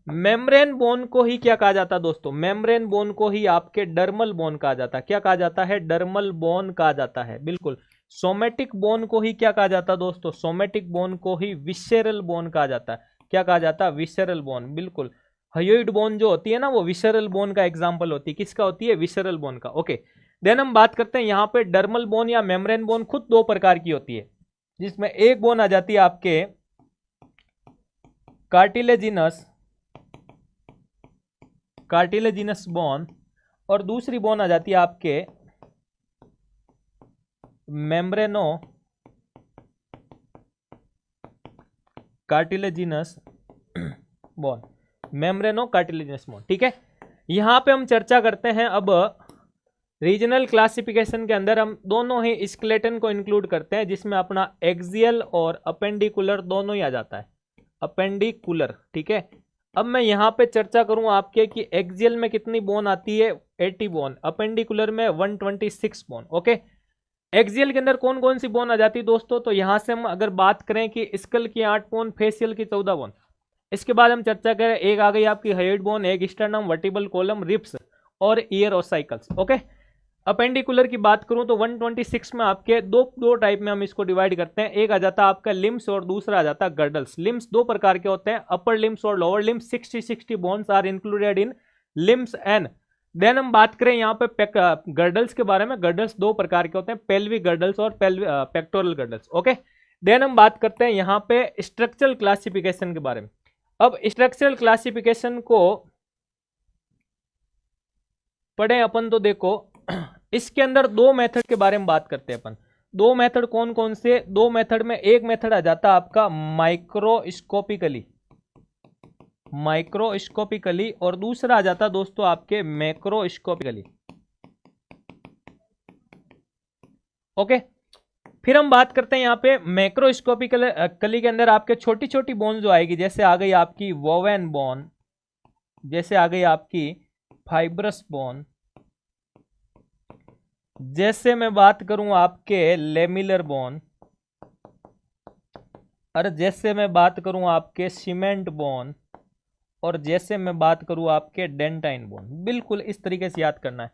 मेम्ब्रेन बोन को ही क्या कहा जाता है दोस्तों? मेम्ब्रेन बोन को ही आपके डर्मल बोन कहा जाता है। क्या कहा जाता है? डर्मल बोन कहा जाता है, बिल्कुल। सोमैटिक बोन को ही क्या कहा जाता है दोस्तों? सोमैटिक बोन को ही विसेरल बोन कहा जाता है। क्या कहा जाता है? विसेरल बोन, बिल्कुल। हायोइड बोन जो होती है ना, वो विसेरल बोन का एग्जाम्पल होती है। किसका होती है? विसेरल बोन का। ओके, देन हम बात करते हैं यहाँ पे डर्मल बोन या मेम्ब्रेन बोन खुद दो प्रकार की होती है, जिसमें एक बोन आ जाती है आपके कार्टिलेजिनस बोन, और दूसरी बोन आ जाती है आपके मेम्ब्रेनो कार्टिलेजिनस बोन, मेम्ब्रेनो कार्टिलेजिनस बोन। ठीक है, यहां पे हम चर्चा करते हैं अब रीजनल क्लासिफिकेशन के अंदर हम दोनों ही स्केलेटन को इंक्लूड करते हैं, जिसमें अपना एक्सियल और अपेंडिकुलर दोनों ही आ जाता है, अपेंडिकुलर। ठीक है, अब मैं यहां पे चर्चा करूं आपके कि एक्सियल में कितनी बोन आती है? 80 बोन, अपेंडिकुलर में 126 बोन। ओके, एक्सियल के अंदर कौन कौन सी बोन आ जाती है दोस्तों? तो यहां से हम अगर बात करें कि स्कल की 8 बोन, फेशियल की 14 बोन। इसके बाद हम चर्चा करें, एक आ गई आपकी हायोइड बोन, एक स्टर्नम, वर्टिबल कॉलम, रिब्स और ईयर ओसाइकल्स। ओके, अपेंडिकुलर की बात करूं तो 126 में आपके दो टाइप में हम इसको डिवाइड करते हैं। एक आ जाता है आपका लिम्स और दूसरा आ जाता है गर्डल्स। लिम्स दो प्रकार के होते हैं, अपर लिम्स और lower limbs. 60 bones are included in limbs and then हम बात करें यहाँ पे गर्डल्स के बारे में। गर्डल्स दो प्रकार के होते हैं, पेल्विक गर्डल्स और पेक्टोरल गर्डल्स। ओके, देन हम बात करते हैं यहाँ पे स्ट्रक्चरल क्लासिफिकेशन के बारे में। अब स्ट्रक्चरल क्लासिफिकेशन को पढ़े अपन तो देखो इसके अंदर दो मेथड के बारे में बात करते हैं अपन। दो मेथड कौन कौन से? दो मेथड में एक मेथड आ जाता आपका माइक्रोस्कोपिकली और दूसरा आ जाता दोस्तों आपके मैक्रोस्कोपिकली। ओके, फिर हम बात करते हैं यहाँ पे मैक्रोस्कोपिकली के अंदर आपके छोटी छोटी बोन जो आएगी, जैसे आ गई आपकी वोवेन बोन, जैसे आ गई आपकी फाइब्रस बोन, जैसे मैं बात करूं आपके लेमिलर बोन, और जैसे मैं बात करूं आपके सीमेंट बोन, और जैसे मैं बात करूं आपके डेंटाइन बोन। बिल्कुल इस तरीके से याद करना है।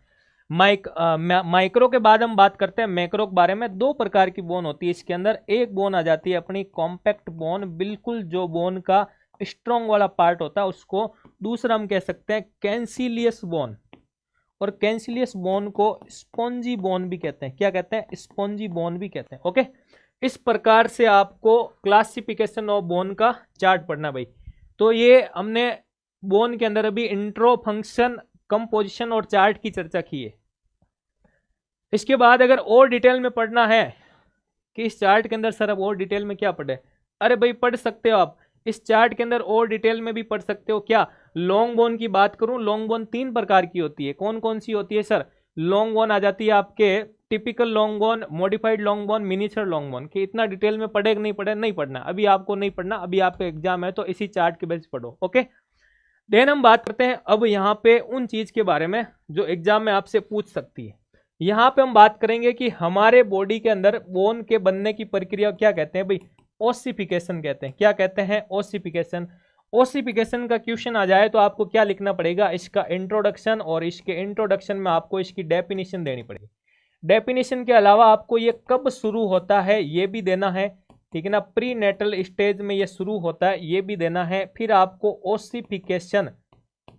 माइक्रो के बाद हम बात करते हैं मैक्रो के बारे में। दो प्रकार की बोन होती है इसके अंदर। एक बोन आ जाती है अपनी कॉम्पैक्ट बोन, बिल्कुल जो बोन का स्ट्रॉन्ग वाला पार्ट होता है उसको। दूसरा हम कह सकते हैं कैंसिलियस बोन, और कैंसिलियस बोन को स्पॉन्जी बोन भी कहते हैं। क्या कहते हैं? स्पॉन्जी बोन भी कहते हैं। ओके, इस प्रकार से आपको क्लासिफिकेशन ऑफ बोन का चार्ट पढ़ना भाई। तो ये हमने बोन के अंदर अभी इंट्रो, फंक्शन, कंपोजिशन और चार्ट की चर्चा की है। इसके बाद अगर और डिटेल में पढ़ना है कि इस चार्ट के अंदर सर अब और डिटेल में क्या पढ़े, अरे भाई पढ़ सकते हो आप इस चार्ट के अंदर, और डिटेल में भी पढ़ सकते हो। क्या लॉन्ग बोन की बात करूं, लॉन्ग बोन तीन प्रकार की होती है। कौन कौन सी होती है सर? लॉन्ग बोन आ जाती है आपके typical long bone, modified long bone, miniature long bone. कि इतना डिटेल में पढ़े कि नहीं पढ़े? नहीं पढ़ना, अभी आपको नहीं पढ़ना, अभी आपका एग्जाम है तो इसी चार्ट के बेस पढ़ो। ओके, देन हम बात करते हैं अब यहाँ पे उन चीज के बारे में जो एग्जाम में आपसे पूछ सकती है। यहाँ पे हम बात करेंगे कि हमारे बॉडी के अंदर बोन के बनने की प्रक्रिया क्या कहते हैं भाई? ओसिफिकेशन कहते हैं। क्या कहते हैं? ओसिफिकेशन। ओसिफिकेशन का क्वेश्चन आ जाए तो आपको क्या लिखना पड़ेगा? इसका इंट्रोडक्शन, और इसके इंट्रोडक्शन में आपको इसकी डेफिनेशन देनी पड़ेगी। डेफिनेशन के अलावा आपको ये कब शुरू होता है ये भी देना है, ठीक है ना। प्री नेटल स्टेज में ये शुरू होता है ये भी देना है। फिर आपको ओसिफिकेशन,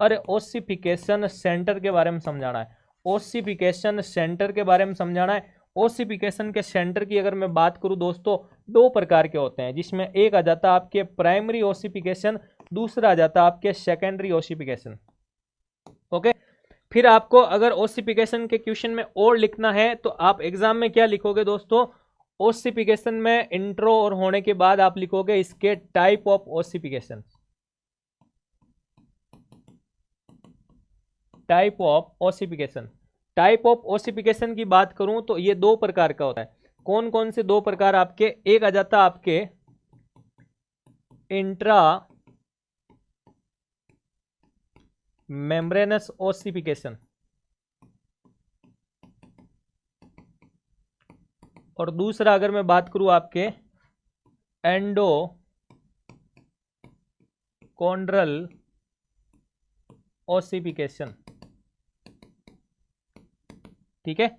अरे ओसिफिकेशन सेंटर के बारे में समझाना है। ओसिफिकेशन सेंटर के बारे में समझाना है। ओसिफिकेशन के सेंटर की अगर मैं बात करूं दोस्तों, दो प्रकार के होते हैं, जिसमें एक आ जाता है आपके प्राइमरी ओसिफिकेशन, दूसरा आ जाता है आपके सेकेंडरी ओसिफिकेशन। ओके, फिर आपको अगर ओसिफिकेशन के क्वेश्चन में और लिखना है तो आप एग्जाम में क्या लिखोगे दोस्तों? ओसिफिकेशन में इंट्रो और होने के बाद आप लिखोगे इसके type of ossification. Type of ossification, type of ossification की बात करूं तो ये दो प्रकार का होता है। कौन कौन से दो प्रकार आपके? एक आ जाता आपके इंट्रा मेम्ब्रेनस ओसिफिकेशन, और दूसरा अगर मैं बात करूं आपके एंडोकॉन्ड्रल ओसिफिकेशन। ठीक है,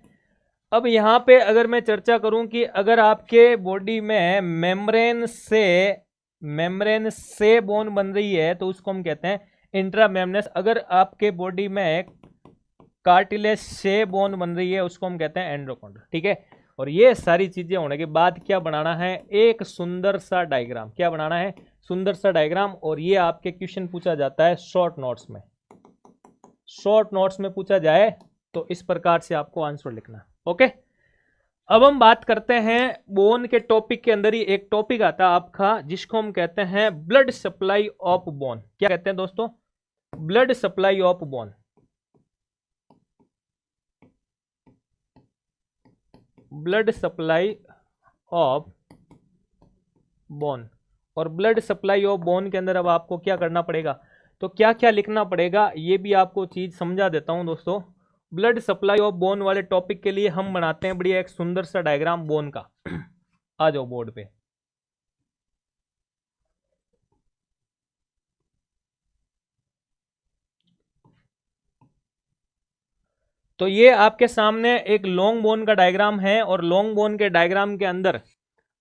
अब यहां पे अगर मैं चर्चा करूं कि अगर आपके बॉडी में मेम्ब्रेन से बोन बन रही है तो उसको हम कहते हैं इंट्रामेम्ब्रेनस। अगर आपके बॉडी में कार्टिलेज से बोन बन रही है उसको हम कहते हैं एंडोकॉन्ड्रल। ठीक है, और ये सारी चीजें होने के बाद क्या बनाना है? एक सुंदर सा डायग्राम। क्या बनाना है? सुंदर सा डायग्राम। और ये आपके क्वेश्चन पूछा जाता है शॉर्ट नोट्स में। शॉर्ट नोट्स में पूछा जाए तो इस प्रकार से आपको आंसर लिखना है। ओके, अब हम बात करते हैं बोन के टॉपिक के अंदर ही एक टॉपिक आता है आपका जिसको हम कहते हैं ब्लड सप्लाई ऑफ बोन। क्या कहते हैं दोस्तों? Blood supply of bone. Blood supply of bone. और ब्लड सप्लाई ऑफ बोन के अंदर अब आपको क्या करना पड़ेगा, तो क्या क्या लिखना पड़ेगा ये भी आपको चीज समझा देता हूं दोस्तों। ब्लड सप्लाई ऑफ बोन वाले टॉपिक के लिए हम बनाते हैं बढ़िया एक सुंदर सा डायग्राम बोन का। आ जाओ बोर्ड पे। तो ये आपके सामने एक लॉन्ग बोन का डायग्राम है, और लॉन्ग बोन के डायग्राम के अंदर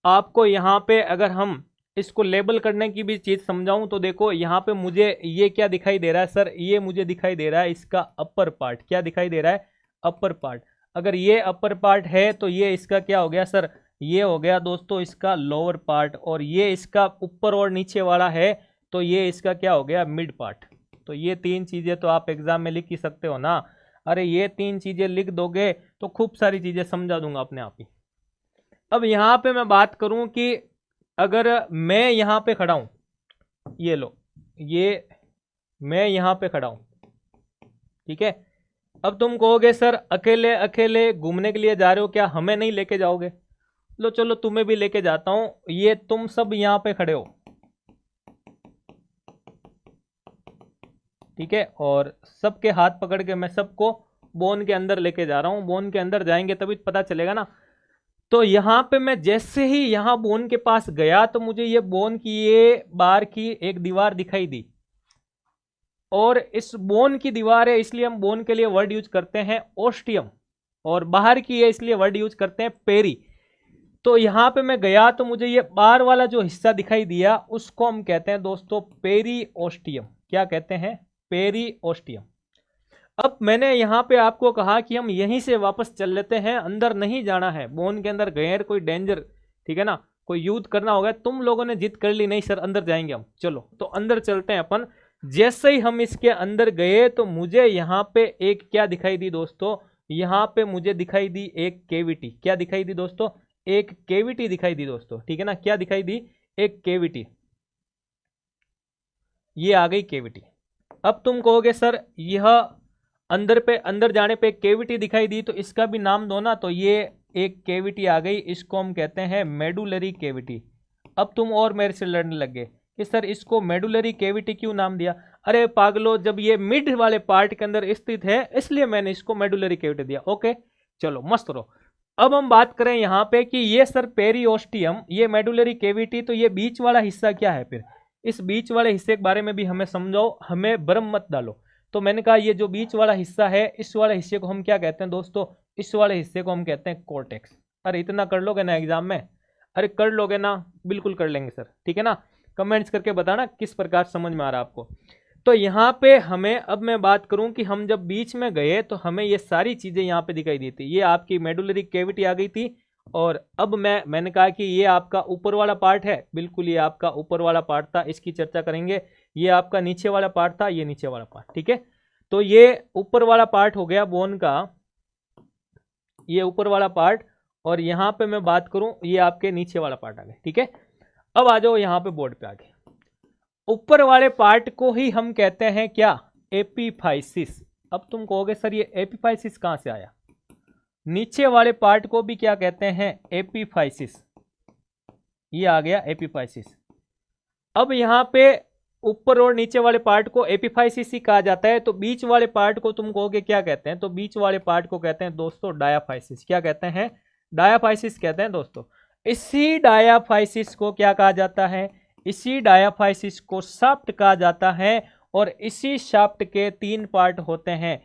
आपको यहाँ पे अगर हम इसको लेबल करने की भी चीज समझाऊं तो देखो यहाँ पे मुझे ये क्या दिखाई दे रहा है सर? ये मुझे दिखाई दे रहा है इसका अपर पार्ट। क्या दिखाई दे रहा है? Upper part. अगर ये अपर पार्ट है तो ये इसका क्या हो गया सर? ये हो गया दोस्तों इसका लोअर पार्ट। और ये इसका ऊपर और नीचे वाला है तो ये इसका क्या हो गया, मिड पार्ट। तो ये 3 चीज़ें तो आप एग्जाम में लिख ही सकते हो ना। अरे ये 3 चीज़ें लिख दोगे तो खूब सारी चीज़ें समझा दूंगा अपने आप ही। अब यहाँ पे मैं बात करूँ कि अगर मैं यहाँ पे खड़ा हूँ, ये लो, ये मैं यहाँ पे खड़ा हूँ, ठीक है। अब तुम कहोगे सर अकेले अकेले घूमने के लिए जा रहे हो, क्या हमें नहीं लेके जाओगे? लो चलो तुम्हें भी लेके जाता हूँ। ये तुम सब यहाँ पे खड़े हो, ठीक है, और सबके हाथ पकड़ के मैं सबको बोन के अंदर लेके जा रहा हूँ। बोन के अंदर जाएंगे तभी पता चलेगा ना। तो यहाँ पे मैं जैसे ही यहाँ बोन के पास गया तो मुझे ये बोन की ये बाहर की एक दीवार दिखाई दी, और इस बोन की दीवार है इसलिए हम बोन के लिए वर्ड यूज करते हैं ओस्टियम, और बाहर की है इसलिए वर्ड यूज करते हैं पेरी। तो यहाँ पे मैं गया तो मुझे ये बाहर वाला जो हिस्सा दिखाई दिया उसको हम कहते हैं दोस्तों पेरी ओस्टियम। क्या कहते हैं? Periosteum. अब मैंने यहाँ पे आपको कहा कि हम यहीं से वापस चल लेते हैं, अंदर नहीं जाना है, बोन के अंदर गए कोई डेंजर, ठीक है ना, कोई युद्ध करना होगा। तुम लोगों ने जिद कर ली, नहीं सर अंदर जाएंगे हम, चलो तो अंदर चलते हैं अपन। जैसे ही हम इसके अंदर गए तो मुझे यहाँ पे एक क्या दिखाई दी दोस्तों, यहाँ पे मुझे दिखाई दी एक केविटी। क्या दिखाई दी दोस्तों? एक केविटी दिखाई दी दोस्तों, ठीक है ना। क्या दिखाई दी? एक केविटी। ये आ गई केविटी। अब तुम कहोगे सर यह अंदर जाने पे केविटी दिखाई दी तो इसका भी नाम दो ना। तो ये एक केविटी आ गई, इसको हम कहते हैं मेडुलरी केविटी। अब तुम और मेरे से लड़ने लग गए कि सर इसको मेडुलरी केविटी क्यों नाम दिया? अरे पागलो, जब ये मिड वाले पार्ट के अंदर स्थित है इसलिए मैंने इसको मेडुलरी केविटी दिया। ओके चलो मस्त रहो। अब हम बात करें यहाँ पे कि ये सर पेरिओस्टियम, ये मेडुलरी केविटी, तो ये बीच वाला हिस्सा क्या है? फिर इस बीच वाले हिस्से के बारे में भी हमें समझाओ, हमें भ्रम मत डालो। तो मैंने कहा ये जो बीच वाला हिस्सा है, इस वाले हिस्से को हम क्या कहते हैं दोस्तों? इस वाले हिस्से को हम कहते हैं कोर्टेक्स। अरे इतना कर लोगे ना एग्जाम में? अरे कर लोगे ना? बिल्कुल कर लेंगे सर, ठीक है ना। कमेंट्स करके बताना किस प्रकार समझ में आ रहा है आपको। तो यहाँ पे हमें, अब मैं बात करूं कि हम जब बीच में गए तो हमें ये सारी चीजें यहाँ पे दिखाई दी थी। ये आपकी मेडुलरी केविटी आ गई थी, और अब मैंने कहा कि ये आपका ऊपर वाला पार्ट है, बिल्कुल ये आपका ऊपर वाला पार्ट था, इसकी चर्चा करेंगे। ये आपका नीचे वाला पार्ट था, ये नीचे वाला पार्ट, ठीक है। तो ये ऊपर वाला पार्ट हो गया बोन का, ये ऊपर वाला पार्ट, और यहाँ पे मैं बात करूं ये आपके नीचे वाला पार्ट आ गया, ठीक है। अब आ जाओ यहाँ पे बोर्ड पे आगे। ऊपर वाले पार्ट को ही हम कहते हैं क्या? एपिफाइसिस। अब तुम कहोगे सर ये एपिफाइसिस कहाँ से आया? नीचे वाले पार्ट को भी क्या कहते हैं? एपिफाइसिस। ये आ गया एपिफाइसिस। अब यहाँ पे ऊपर और नीचे वाले पार्ट को एपिफाइसिस ही कहा जाता है। तो बीच वाले पार्ट को तुम कहोगे क्या कहते हैं? तो बीच वाले पार्ट को कहते हैं दोस्तों डायाफाइसिस। क्या कहते हैं? डायाफाइसिस कहते हैं दोस्तों। इसी डायाफाइसिस को क्या कहा जाता है? इसी डायाफाइसिस को शाफ्ट कहा जाता है, और इसी शाफ्ट के 3 पार्ट होते हैं।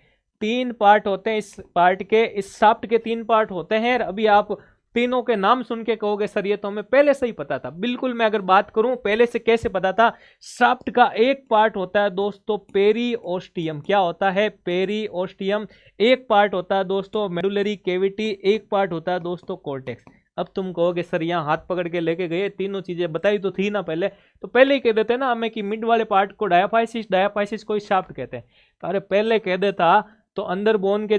3 पार्ट होते हैं इस पार्ट के, इस शाफ्ट के 3 पार्ट होते हैं। अभी आप तीनों के नाम सुन के कहोगे सर ये तो हमें पहले से ही पता था। बिल्कुल, मैं अगर बात करूं पहले से कैसे पता था, शाफ्ट का एक पार्ट होता है दोस्तों पेरिओस्टियम। क्या होता है? पेरिओस्टियम। एक पार्ट होता है दोस्तों मेडुलरी केविटी, एक पार्ट होता है दोस्तों कोर्टेक्स। अब तुम कहोगे सर यहाँ हाथ पकड़ के लेके गए, तीनों चीजें बताई तो थी ना पहले, तो पहले ही कह देते ना हमें कि मिड वाले पार्ट को डायाफाइसिस, डायाफाइसिस को शाफ्ट कहते हैं। तो अरे पहले कह देता तो अंदर बोन के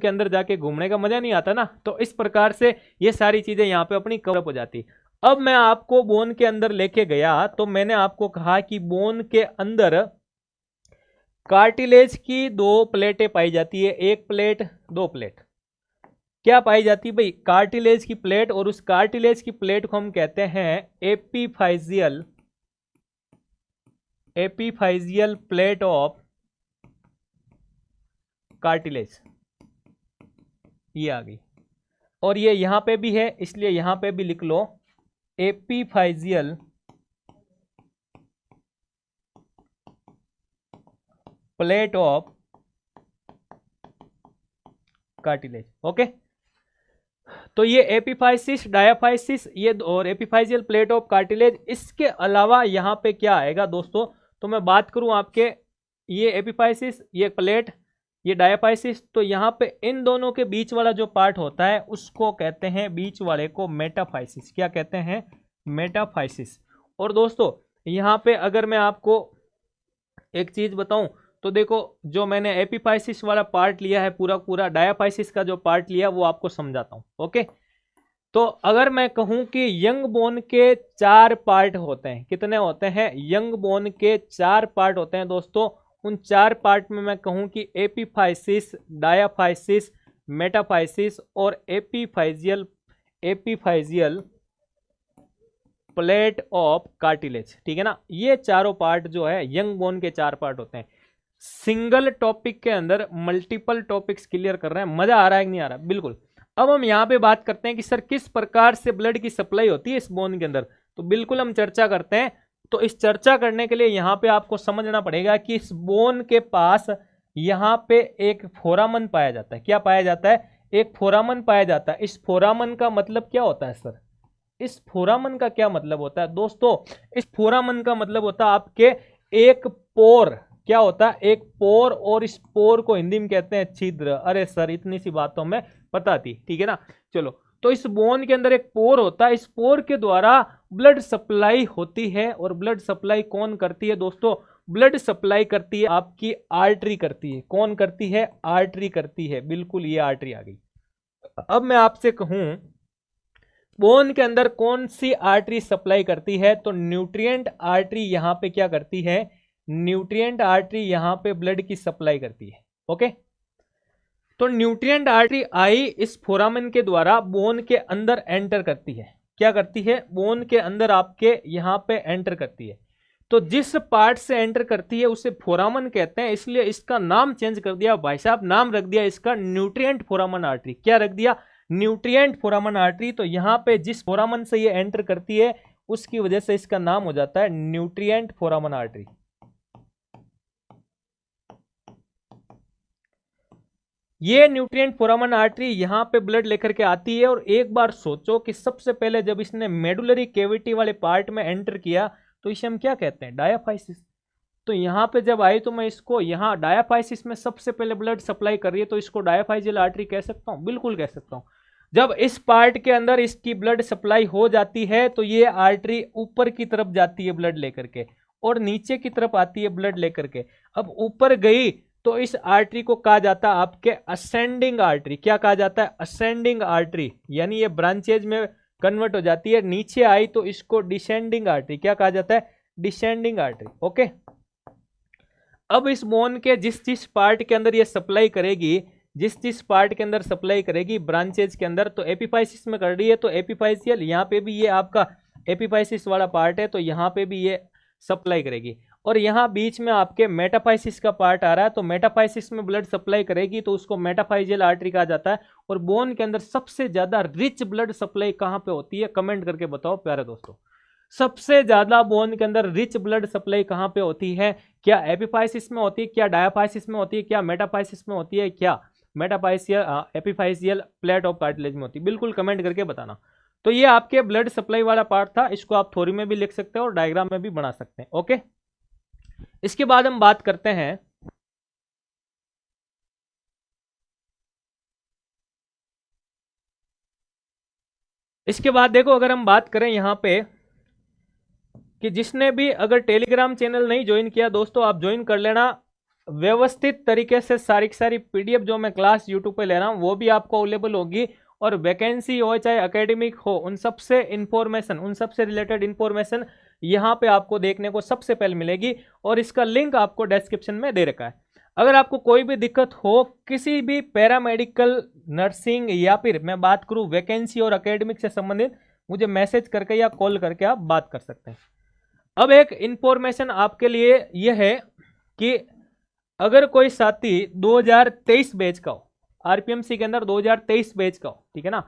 अंदर जाके घूमने का मजा नहीं आता ना। तो इस प्रकार से ये सारी चीजें यहाँ पे अपनी कवरअप हो जाती। अब मैं आपको बोन के अंदर लेके गया तो मैंने आपको कहा कि बोन के अंदर कार्टिलेज की 2 प्लेटें पाई जाती है, 1 प्लेट 2 प्लेट। क्या पाई जाती है भाई? कार्टिलेज की प्लेट, और उस कार्टिलेज की प्लेट को हम कहते हैं एपिफाइजियल प्लेट ऑफ कार्टिलेज। ये आ गई, और ये यहां पे भी है इसलिए यहां पे भी लिख लो एपिफाइजियल प्लेट ऑफ कार्टिलेज। ओके, तो ये एपिफाइसिस, डायाफाइसिस, ये और एपिफाइजियल प्लेट ऑफ कार्टिलेज। इसके अलावा यहाँ पे क्या आएगा दोस्तों? तो मैं बात करूं आपके, ये एपिफाइसिस, ये प्लेट, ये डायाफाइसिस, तो यहाँ पे इन दोनों के बीच वाला जो पार्ट होता है उसको कहते हैं, बीच वाले को मेटाफाइसिस। क्या कहते हैं? मेटाफाइसिस। और दोस्तों यहाँ पे अगर मैं आपको एक चीज बताऊं तो देखो, जो मैंने एपिफाइसिस वाला पार्ट लिया है पूरा पूरा, डायाफाइसिस का जो पार्ट लिया वो आपको समझाता हूं। ओके, तो अगर मैं कहूं कि यंग बोन के 4 पार्ट होते हैं, कितने होते हैं? यंग बोन के 4 पार्ट होते हैं दोस्तों। उन 4 पार्ट में मैं कहूं कि एपिफाइसिस, डायाफाइसिस, मेटाफाइसिस और एपिफाइजियल प्लेट ऑफ कार्टिलेज, ठीक है ना। ये चारों पार्ट जो है यंग बोन के 4 पार्ट होते हैं। सिंगल टॉपिक के अंदर मल्टीपल टॉपिक्स क्लियर कर रहे हैं। मजा आ रहा है कि नहीं आ रहा? बिल्कुल। अब हम यहाँ पे बात करते हैं कि सर किस प्रकार से ब्लड की सप्लाई होती है इस बोन के अंदर, तो बिल्कुल हम चर्चा करते हैं। तो इस चर्चा करने के लिए यहाँ पे आपको समझना पड़ेगा कि इस बोन के पास यहाँ पे एक फोरामन पाया जाता है। क्या पाया जाता है? एक फोरामन पाया जाता है। इस फोरामन का मतलब क्या होता है सर? इस फोरामन का क्या मतलब होता है दोस्तों? इस फोरामन का मतलब होता है आपके एक पोर। क्या होता है? एक पोर, और इस पोर को हिंदी में कहते हैं छिद्र। अरे सर इतनी सी बात तो हमें पता थी, ठीक है ना। चलो, तो इस बोन के अंदर एक पोर होता है। इस पोर के द्वारा ब्लड सप्लाई होती है। और ब्लड सप्लाई कौन करती है दोस्तों? ब्लड सप्लाई करती है आपकी आर्टरी करती है। कौन करती है? आर्टरी करती है। बिल्कुल, ये आर्टरी आ गई। अब मैं आपसे कहूं बोन के अंदर कौन सी आर्टरी सप्लाई करती है, तो न्यूट्रिएंट आर्टरी यहां पे क्या करती है? न्यूट्रिएंट आर्टरी यहां पे ब्लड की सप्लाई करती है। ओके, तो न्यूट्रिएंट आर्टरी आई इस फोरामेन के द्वारा बोन के अंदर एंटर करती है। क्या करती है? बोन के अंदर आपके यहां पे एंटर करती है। तो जिस पार्ट से एंटर करती है उसे फोरामन कहते हैं, इसलिए इसका नाम चेंज कर दिया भाई साहब। नाम रख दिया इसका न्यूट्रिएंट फोरामन आर्टरी। क्या रख दिया? Nutrient फोरामन artery. तो यहां पे जिस फोरामन से ये एंटर करती है उसकी वजह से इसका नाम हो जाता है न्यूट्रिएंट फोरामन आर्टरी। ये न्यूट्रिएंट फोरामन आर्टरी यहां पे ब्लड लेकर के आती है। और एक बार सोचो कि सबसे पहले जब इसने मेडुलरी कैविटी वाले पार्ट में एंटर किया तो इसे हम क्या कहते हैं? डायाफाइसिस। तो यहां पे जब आई तो मैं इसको यहां डायाफाइसिस में सबसे पहले ब्लड सप्लाई कर रही है तो इसको डायाफाइजियल आर्टरी कह सकता हूं? बिल्कुल कह सकता हूं। जब इस पार्ट के अंदर इसकी ब्लड सप्लाई हो जाती है तो ये आर्टरी ऊपर की तरफ जाती है ब्लड लेकर के, और नीचे की तरफ आती है ब्लड लेकर के। अब ऊपर गई तो इस आर्टरी को कहा जाता है आपके असेंडिंग आर्टरी। क्या कहा जाता है? Ascending artery. यानी ये ब्रांचेज में कन्वर्ट हो जाती है। नीचे आई तो इसको डिसेंडिंग आर्टरी। क्या कहा जाता है? Descending artery. ओके, अब इस बोन के जिस पार्ट के अंदर ये सप्लाई करेगी, जिस पार्ट के अंदर सप्लाई करेगी ब्रांचेज के अंदर, तो एपिफाइसिस में कर रही है तो एपिफाइसियल, यहाँ पे भी ये आपका एपिफाइसिस वाला पार्ट है तो यहाँ पे भी ये सप्लाई करेगी। और यहाँ बीच में आपके मेटाफाइसिस का पार्ट आ रहा है तो मेटाफाइसिस में ब्लड सप्लाई करेगी तो उसको मेटाफाइजियल आर्टरी कहा जाता है। और बोन के अंदर सबसे ज्यादा रिच ब्लड सप्लाई कहाँ पे होती है? कमेंट करके बताओ प्यारे दोस्तों। सबसे ज्यादा बोन के अंदर रिच ब्लड सप्लाई कहाँ पे होती है? क्या एपिफाइसिस में होती है? क्या डायाफाइसिस में होती है? क्या मेटाफाइसिस में होती है? क्या मेटाफाइसियल एपिफाइसियल प्लेट ऑफ कार्टिलेज में होती है? बिल्कुल कमेंट करके बताना। तो ये आपके ब्लड सप्लाई वाला पार्ट था। इसको आप थ्योरी में भी लिख सकते हैं और डायग्राम में भी बना सकते हैं। ओके, इसके बाद हम बात करते हैं इसके बाद देखो, अगर हम बात करें यहां पे कि जिसने भी अगर टेलीग्राम चैनल नहीं ज्वाइन किया दोस्तों, आप ज्वाइन कर लेना। व्यवस्थित तरीके से सारी की सारी पीडीएफ जो मैं क्लास यूट्यूब पे ले रहा हूं वो भी आपको अवेलेबल होगी। और वैकेंसी हो चाहे एकेडमिक हो, उन सबसे इंफॉर्मेशन, उन सबसे रिलेटेड इंफॉर्मेशन यहाँ पे आपको देखने को सबसे पहले मिलेगी। और इसका लिंक आपको डिस्क्रिप्शन में दे रखा है। अगर आपको कोई भी दिक्कत हो किसी भी पैरामेडिकल, नर्सिंग या फिर मैं बात करूं वैकेंसी और एकेडमिक से संबंधित, मुझे मैसेज करके या कॉल करके आप बात कर सकते हैं। अब एक इंफॉर्मेशन आपके लिए यह है कि अगर कोई साथी 2023 बैच का हो, आरपीएमसी के अंदर 2023 बैच का हो, ठीक है ना,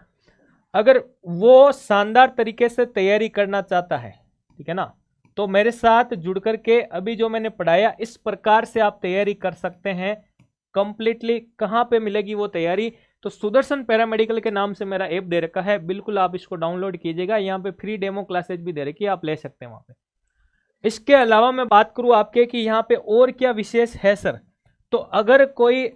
अगर वो शानदार तरीके से तैयारी करना चाहता है, ठीक है ना, तो मेरे साथ जुड़ करके अभी जो मैंने पढ़ाया इस प्रकार से आप तैयारी कर सकते हैं कंप्लीटली। कहाँ पे मिलेगी वो तैयारी? तो सुदर्शन पैरामेडिकल के नाम से मेरा ऐप दे रखा है, बिल्कुल आप इसको डाउनलोड कीजिएगा। यहाँ पे फ्री डेमो क्लासेज भी दे रखी है, आप ले सकते हैं वहाँ पे। इसके अलावा मैं बात करूँ आपके कि यहाँ पे और क्या विशेष है सर, तो अगर कोई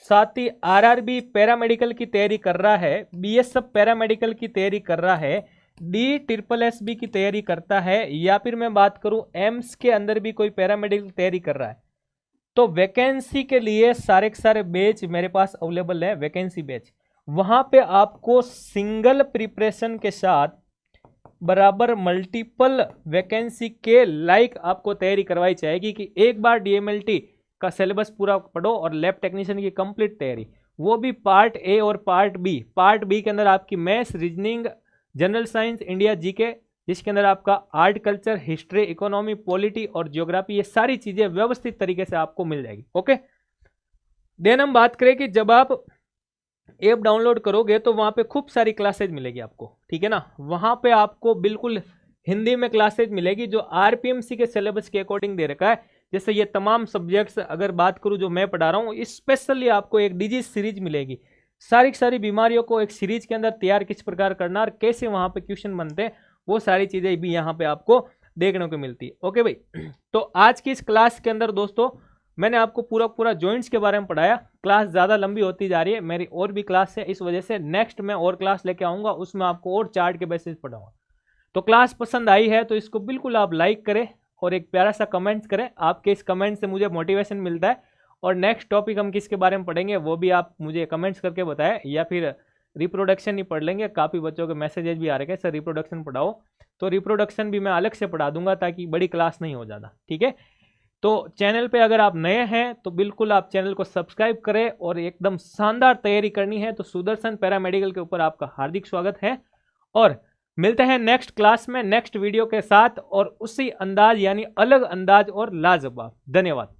साथी आरआरबी पैरामेडिकल की तैयारी कर रहा है, बीएसएफ पैरामेडिकल की तैयारी कर रहा है, DSSB की तैयारी करता है या फिर मैं बात करूं एम्स के अंदर भी कोई पैरामेडिकल तैयारी कर रहा है, तो वैकेंसी के लिए सारे के सारे बैच मेरे पास अवेलेबल है, वैकेंसी बैच। वहां पे आपको सिंगल प्रिपरेशन के साथ बराबर मल्टीपल वैकेंसी के लाइक आपको तैयारी करवाई जाएगी कि एक बार DMLT का सिलेबस पूरा पढ़ो और लैब टेक्नीशियन की कंप्लीट तैयारी, वो भी पार्ट ए और पार्ट बी। पार्ट बी के अंदर आपकी maths, reasoning, general science, India GK, जिसके अंदर आपका art, culture, history, economy, polity और ज्योग्राफी, ये सारी चीजें व्यवस्थित तरीके से आपको मिल जाएगी। ओके, देन हम बात करें कि जब आप ऐप डाउनलोड करोगे तो वहां पे खूब सारी क्लासेज मिलेगी आपको, ठीक है ना। वहां पे आपको बिल्कुल हिंदी में क्लासेज मिलेगी जो RPMC के सिलेबस के अकॉर्डिंग दे रखा है। जैसे ये तमाम सब्जेक्ट्स अगर बात करूं जो मैं पढ़ा रहा हूं, स्पेशली आपको एक डिजीज सीरीज मिलेगी, सारी सारी बीमारियों को एक सीरीज के अंदर तैयार किस प्रकार करना और कैसे वहां पे क्वेश्चन बनते हैं, वो सारी चीजें भी यहाँ पे आपको देखने को मिलती है। ओके भाई, तो आज की इस क्लास के अंदर दोस्तों मैंने आपको पूरा पूरा जॉइंट्स के बारे में पढ़ाया। क्लास ज़्यादा लंबी होती जा रही है, मेरी और भी क्लास है, इस वजह से नेक्स्ट मैं और क्लास लेके आऊँगा, उसमें आपको और चार्ट के बेसिस पढ़ाऊँगा। तो क्लास पसंद आई है तो इसको बिल्कुल आप लाइक करें और एक प्यारा सा कमेंट्स करें। आपके इस कमेंट से मुझे मोटिवेशन मिलता है और नेक्स्ट टॉपिक हम किसके बारे में पढ़ेंगे वो भी आप मुझे कमेंट्स करके बताएं, या फिर रिप्रोडक्शन ही पढ़ लेंगे। काफ़ी बच्चों के मैसेजेस भी आ रहे हैं सर रिप्रोडक्शन पढ़ाओ, तो रिप्रोडक्शन भी मैं अलग से पढ़ा दूंगा ताकि बड़ी क्लास नहीं हो जाता, ठीक है। तो चैनल पे अगर आप नए हैं तो बिल्कुल आप चैनल को सब्सक्राइब करें और एकदम शानदार तैयारी करनी है तो सुदर्शन पैरामेडिकल के ऊपर आपका हार्दिक स्वागत है। और मिलते हैं नेक्स्ट क्लास में नेक्स्ट वीडियो के साथ और उसी अंदाज यानी अलग अंदाज और लाजवाब। धन्यवाद।